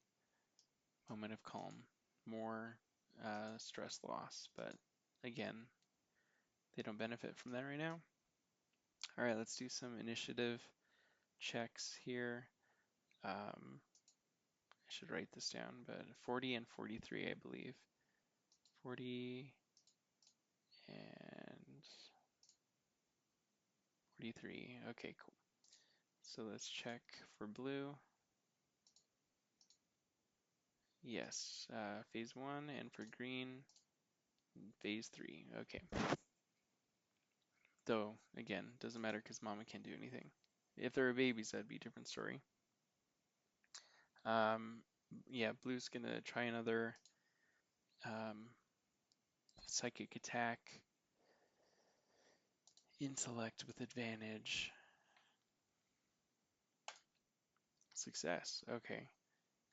moment of calm. More stress loss, but again, they don't benefit from that right now. All right, let's do some initiative checks here. I should write this down, but 40 and 43, I believe. 40 and 43. Okay, cool. So let's check for blue. Yes, phase 1, and for green, phase 3. Okay. Though, again, doesn't matter because Mama can't do anything. If there were babies, that'd be a different story. Yeah, blue's gonna try another psychic attack. Intellect with advantage. Success. Okay,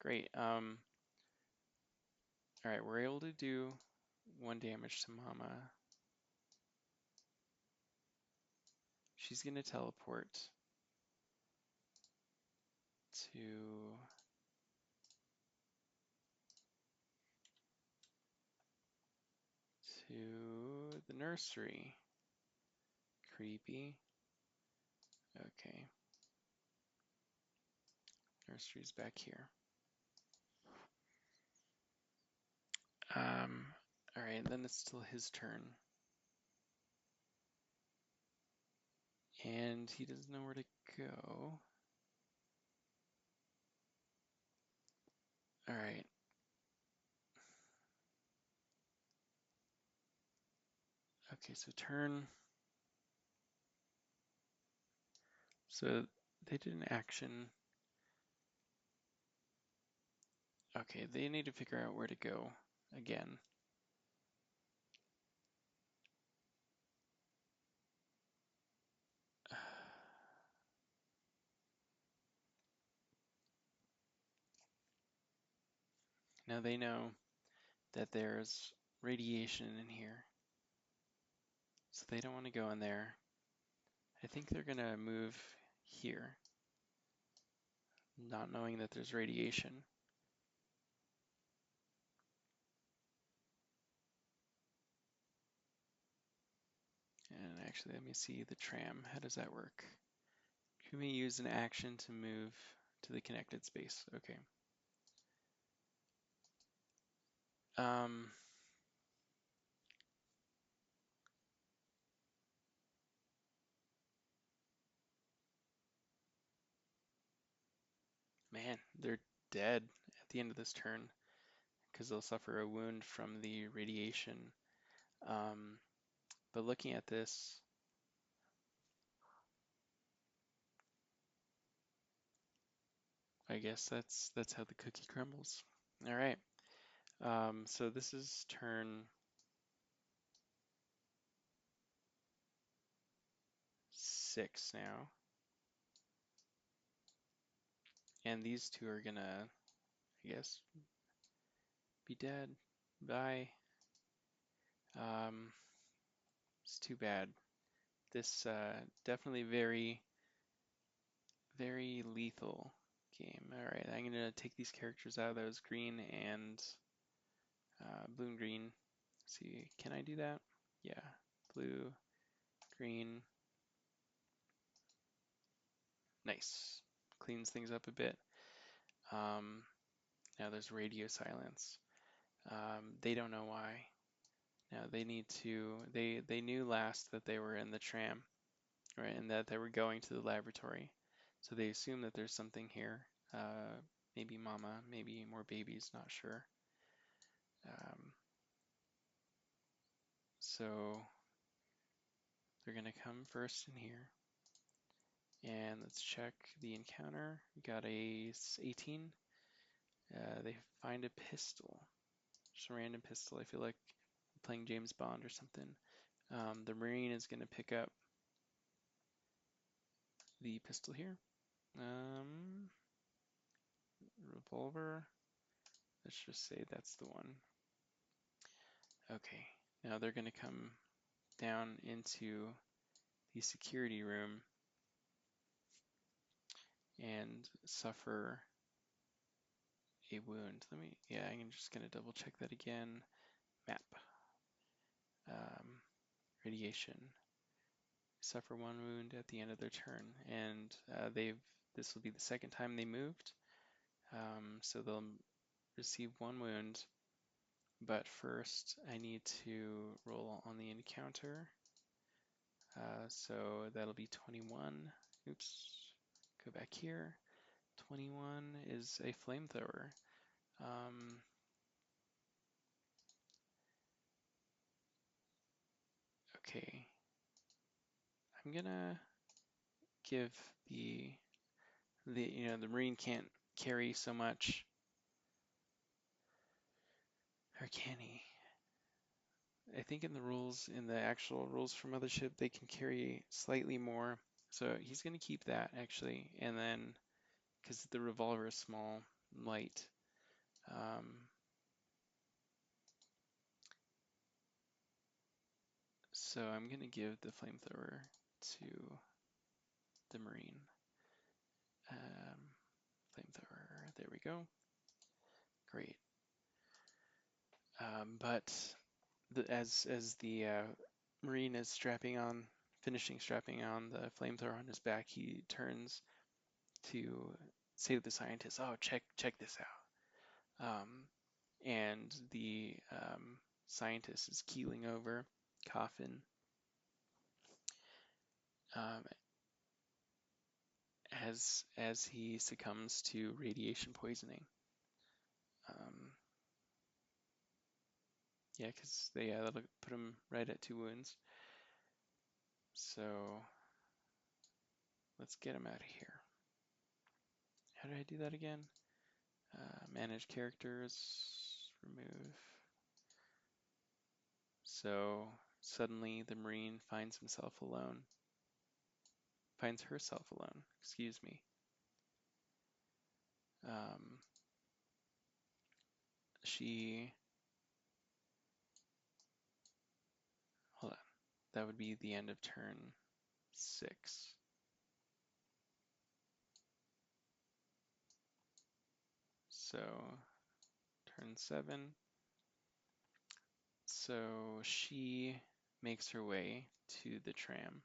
great. All right, we're able to do 1 damage to Mama. She's gonna teleport to the nursery. Creepy. Okay. Nursery's back here. All right, then it's still his turn. And he doesn't know where to go. All right. Okay, so turn. So they did an action. Okay, they need to figure out where to go again. Now they know that there's radiation in here, so they don't want to go in there. I think they're gonna move here, not knowing that there's radiation. And actually, let me see the tram. How does that work? Can we use an action to move to the connected space? Okay. Man, they're dead at the end of this turn because they'll suffer a wound from the radiation. But looking at this, I guess that's how the cookie crumbles. All right. So this is turn 6 now. And these two are gonna, I guess, be dead. Bye. It's too bad. This definitely very, very lethal game. All right, I'm gonna take these characters out. That was green and blue and green. Let's see, can I do that? Yeah, blue, green. Nice. Cleans things up a bit. Now there's radio silence. They don't know why. Now they need to, they knew last that they were in the tram, right, and that they were going to the laboratory. So they assume that there's something here. Maybe mama, maybe more babies, not sure. So they're gonna come first in here. And let's check the encounter. We got a 18. They find a pistol, just a random pistol. I feel like I'm playing James Bond or something. The Marine is going to pick up the pistol here. Revolver. Let's just say that's the one. Okay, now they're going to come down into the security room and suffer a wound. I'm just going to double check that again. Map. Radiation. Suffer 1 wound at the end of their turn, and this will be the second time they moved, so they'll receive 1 wound. But first, I need to roll on the encounter. So that'll be 21. Oops. Go back here. 21 is a flamethrower. Okay. I'm gonna give the Marine can't carry so much. Or can he? I think in the actual rules for Mothership, they can carry slightly more. So he's going to keep that actually. And then, because the revolver is small, light. So I'm going to give the flamethrower to the Marine. Flamethrower, there we go. Great. But as the Marine is finishing strapping on the flamethrower on his back, he turns to say to the scientist, "Oh, check this out." And the scientist is keeling over, coughing, um, as he succumbs to radiation poisoning. Yeah, because that'll put him right at 2 wounds. So let's get him out of here. How did I do that again? Manage characters, remove. So suddenly the Marine finds herself alone, excuse me. She, hold on, that would be the end of turn 6. So turn 7. So she makes her way to the tram,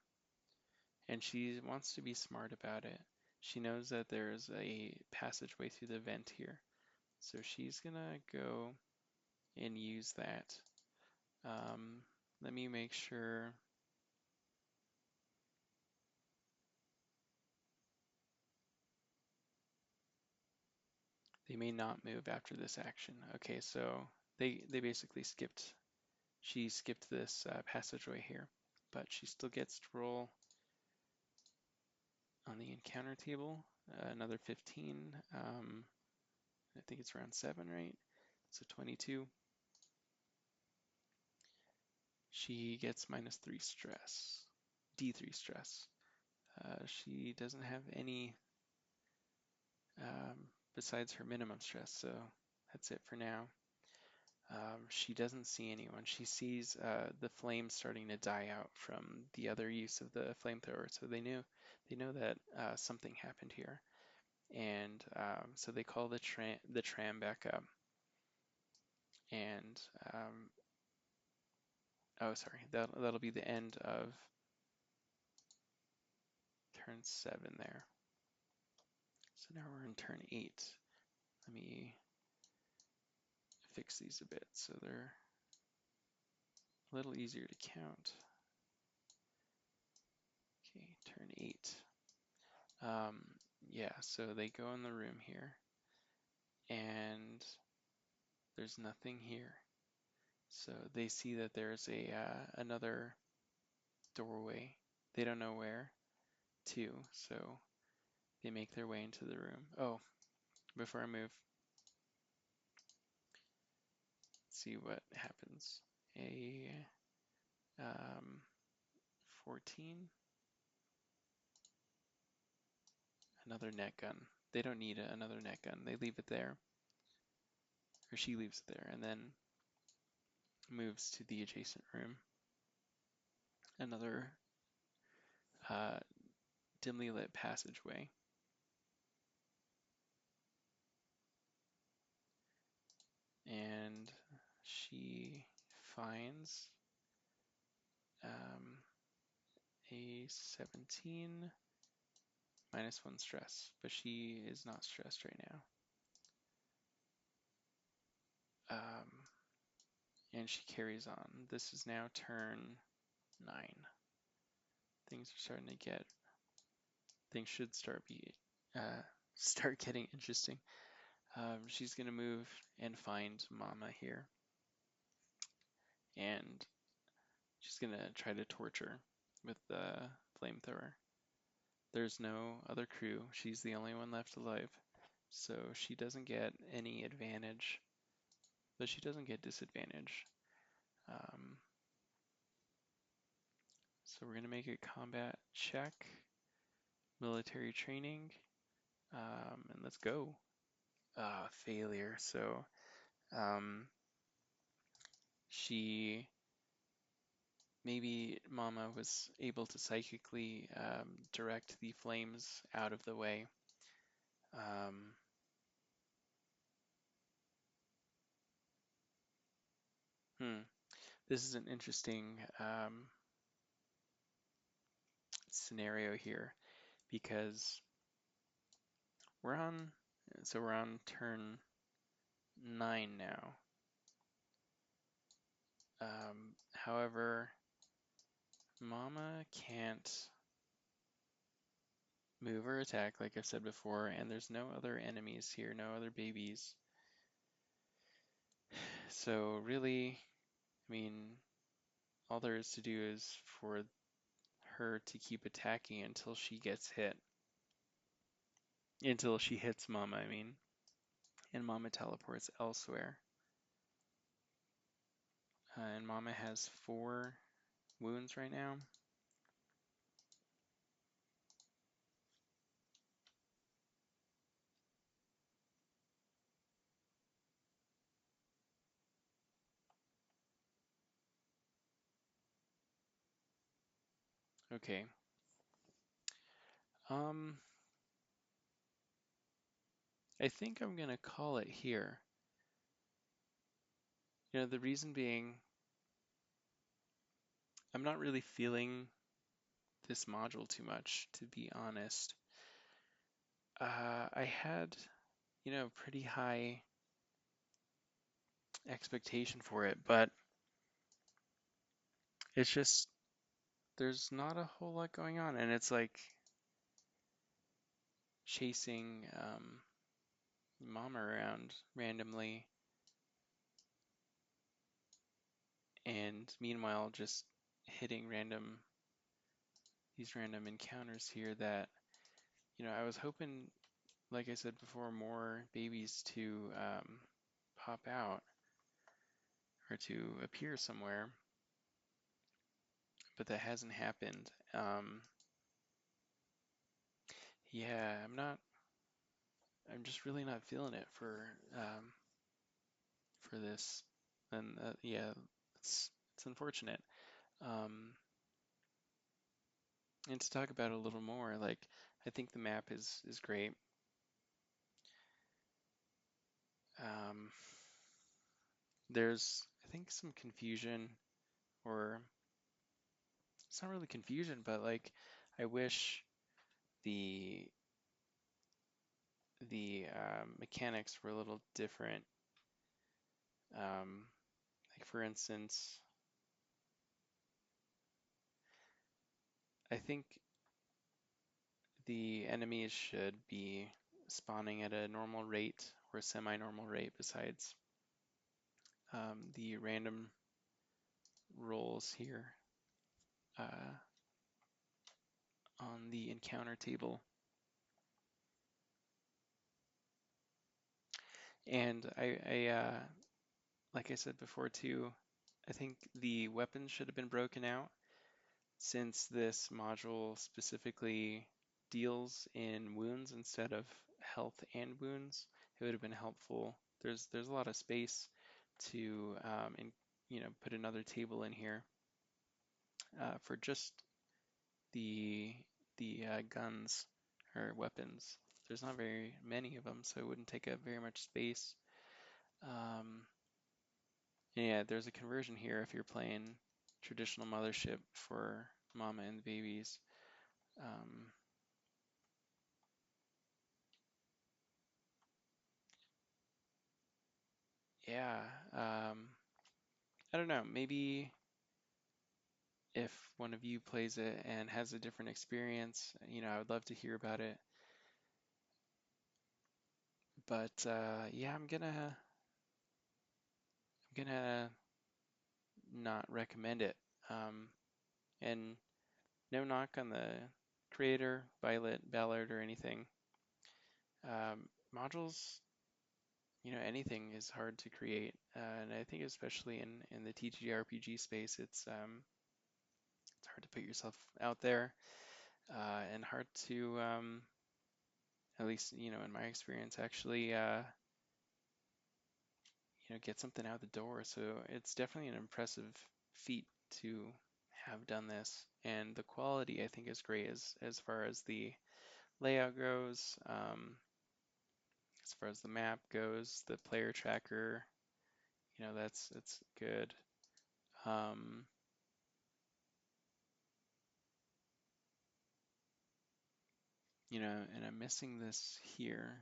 and she wants to be smart about it. She knows that there's a passageway through the vent here. So she's gonna go and use that. Let me make sure. They may not move after this action. Okay, so they basically she skipped this passageway here, but she still gets to roll on the encounter table, another 15. I think it's around 7, right? So 22. She gets -3 stress, D3 stress. She doesn't have any besides her minimum stress, so that's it for now. She doesn't see anyone. She sees the flames starting to die out from the other use of the flamethrower, so they know that something happened here, and so they call the tram back up. And oh, sorry, that'll be the end of turn 7 there. So now we're in turn 8. Let me fix these a bit so they're a little easier to count. Okay, turn 8. Yeah, so they go in the room here, and there's nothing here. So they see that there's another doorway. They don't know where to, so they make their way into the room. Oh, before I move, see what happens. A 14. Another net gun. They don't need another net gun. They leave it there. Or she leaves it there and then moves to the adjacent room. Another dimly lit passageway. And she finds a 17 -1 stress, but she is not stressed right now. And she carries on. This is now turn 9. Things should start getting interesting. She's gonna move and find Mama here, and she's gonna try to torture with the flamethrower. There's no other crew. She's the only one left alive, so she doesn't get any advantage, but she doesn't get disadvantage. So we're gonna make a combat check, military training, and let's go. Failure. So she maybe Mama was able to psychically direct the flames out of the way. Um, This is an interesting scenario here because we're on, so we're on turn 9 now. However, Mama can't move or attack, like I've said before, and there's no other enemies here, no other babies. So really, I mean, all there is to do is for her to keep attacking until she gets hit. Until she hits Mama, I mean. And Mama teleports elsewhere. And Mama has 4 wounds right now. Okay. I think I'm gonna call it here. You know, the reason being, I'm not really feeling this module too much, to be honest. I had, you know, pretty high expectation for it, but it's just, there's not a whole lot going on, and it's like chasing Mama around randomly, and meanwhile just hitting these random encounters here that, you know, I was hoping, like I said before, more babies to pop out or to appear somewhere, but that hasn't happened. Yeah, I'm just really not feeling it for this, and yeah, it's unfortunate. Um, and to talk about it a little more, like I think the map is great. Um, there's I think some confusion, or it's not really confusion, but like I wish the mechanics were a little different. Like for instance, I think the enemies should be spawning at a normal rate or a semi-normal rate besides the random rolls here uh, on the encounter table. And like I said before too, I think the weapons should have been broken out since this module specifically deals in wounds instead of health and wounds. It would have been helpful. There's a lot of space to you know, put another table in here for just the guns or weapons. There's not very many of them, so it wouldn't take up very much space. Um, yeah, there's a conversion here if you're playing traditional Mothership for Mama and the babies. Um, yeah, I don't know. Maybe if one of you plays it and has a different experience, you know, I would love to hear about it. But yeah, I'm gonna not recommend it. Um, and no knock on the creator, Violet Ballard, or anything. Modules, you know, anything is hard to create, and I think especially in the TTRPG space, it's hard to put yourself out there, and hard to, at least you know, in my experience, actually, you know, get something out the door. So it's definitely an impressive feat to have done this, and the quality I think is great as far as the layout goes, as far as the map goes, the player tracker, that's good. Um, and I'm missing this here.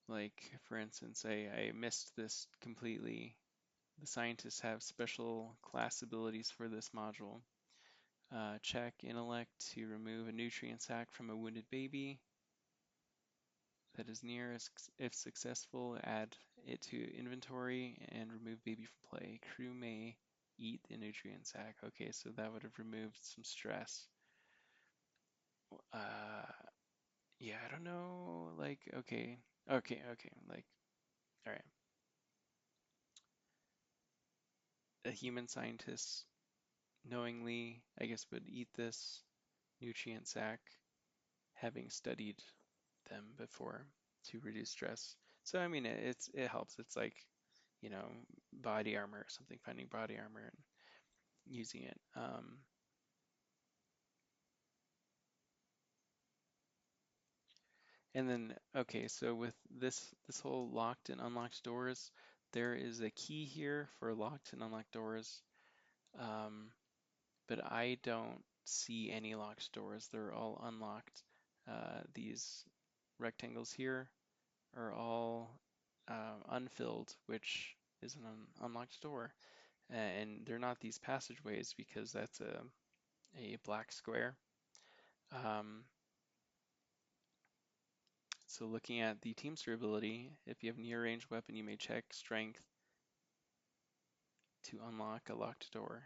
Like, for instance, I missed this completely. The scientists have special class abilities for this module. Check intellect to remove a nutrient sac from a wounded baby that is near. If successful, add it to inventory and remove baby from play. Crew may eat the nutrient sac. Okay, so that would have removed some stress. Uh, yeah, I don't know. Like, okay. Like, all right. A human scientist knowingly, I guess, would eat this nutrient sac, having studied them before to reduce stress. So I mean, it helps. It's like, you know, body armor or something, finding body armor and using it. And then, okay, so with this whole locked and unlocked doors, there is a key here for locked and unlocked doors, but I don't see any locked doors. They're all unlocked. These rectangles here are all unfilled, which is an unlocked door. And they're not these passageways because that's a black square. Um, so looking at the Teamster ability, if you have near range weapon, you may check strength to unlock a locked door.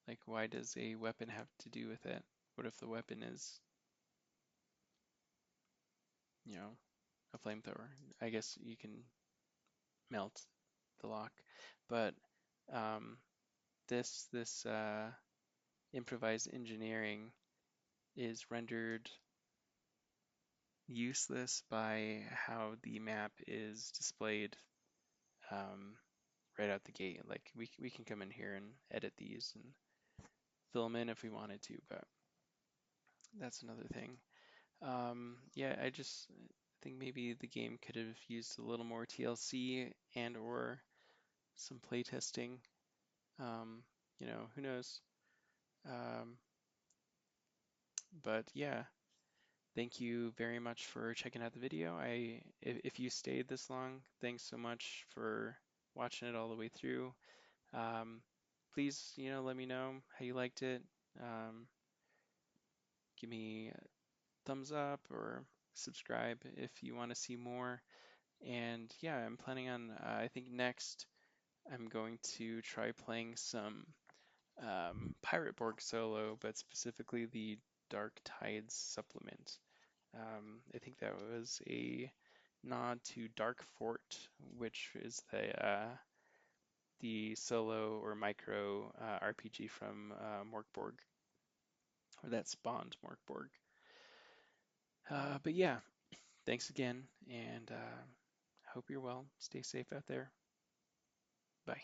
Like, why does a weapon have to do with it? What if the weapon is, you know, a flamethrower? I guess you can melt the lock, but um, this improvised engineering is rendered useless by how the map is displayed um, right out the gate. Like we can come in here and edit these and fill them in if we wanted to, but that's another thing. Yeah, I just think maybe the game could have used a little more TLC and or some playtesting. Um, who knows? Um, but yeah, thank you very much for checking out the video. If you stayed this long, thanks so much for watching it all the way through. Um, Please, let me know how you liked it. Um, Give me a thumbs up or subscribe if you want to see more. And yeah, I'm planning on, I think next I'm going to try playing some Pirate Borg solo, but specifically the Dark Tides supplement. I think that was a nod to Dark Fort, which is the solo or micro RPG from Morkborg, or that spawned Morkborg. But yeah, thanks again, and hope you're well. Stay safe out there. Bye.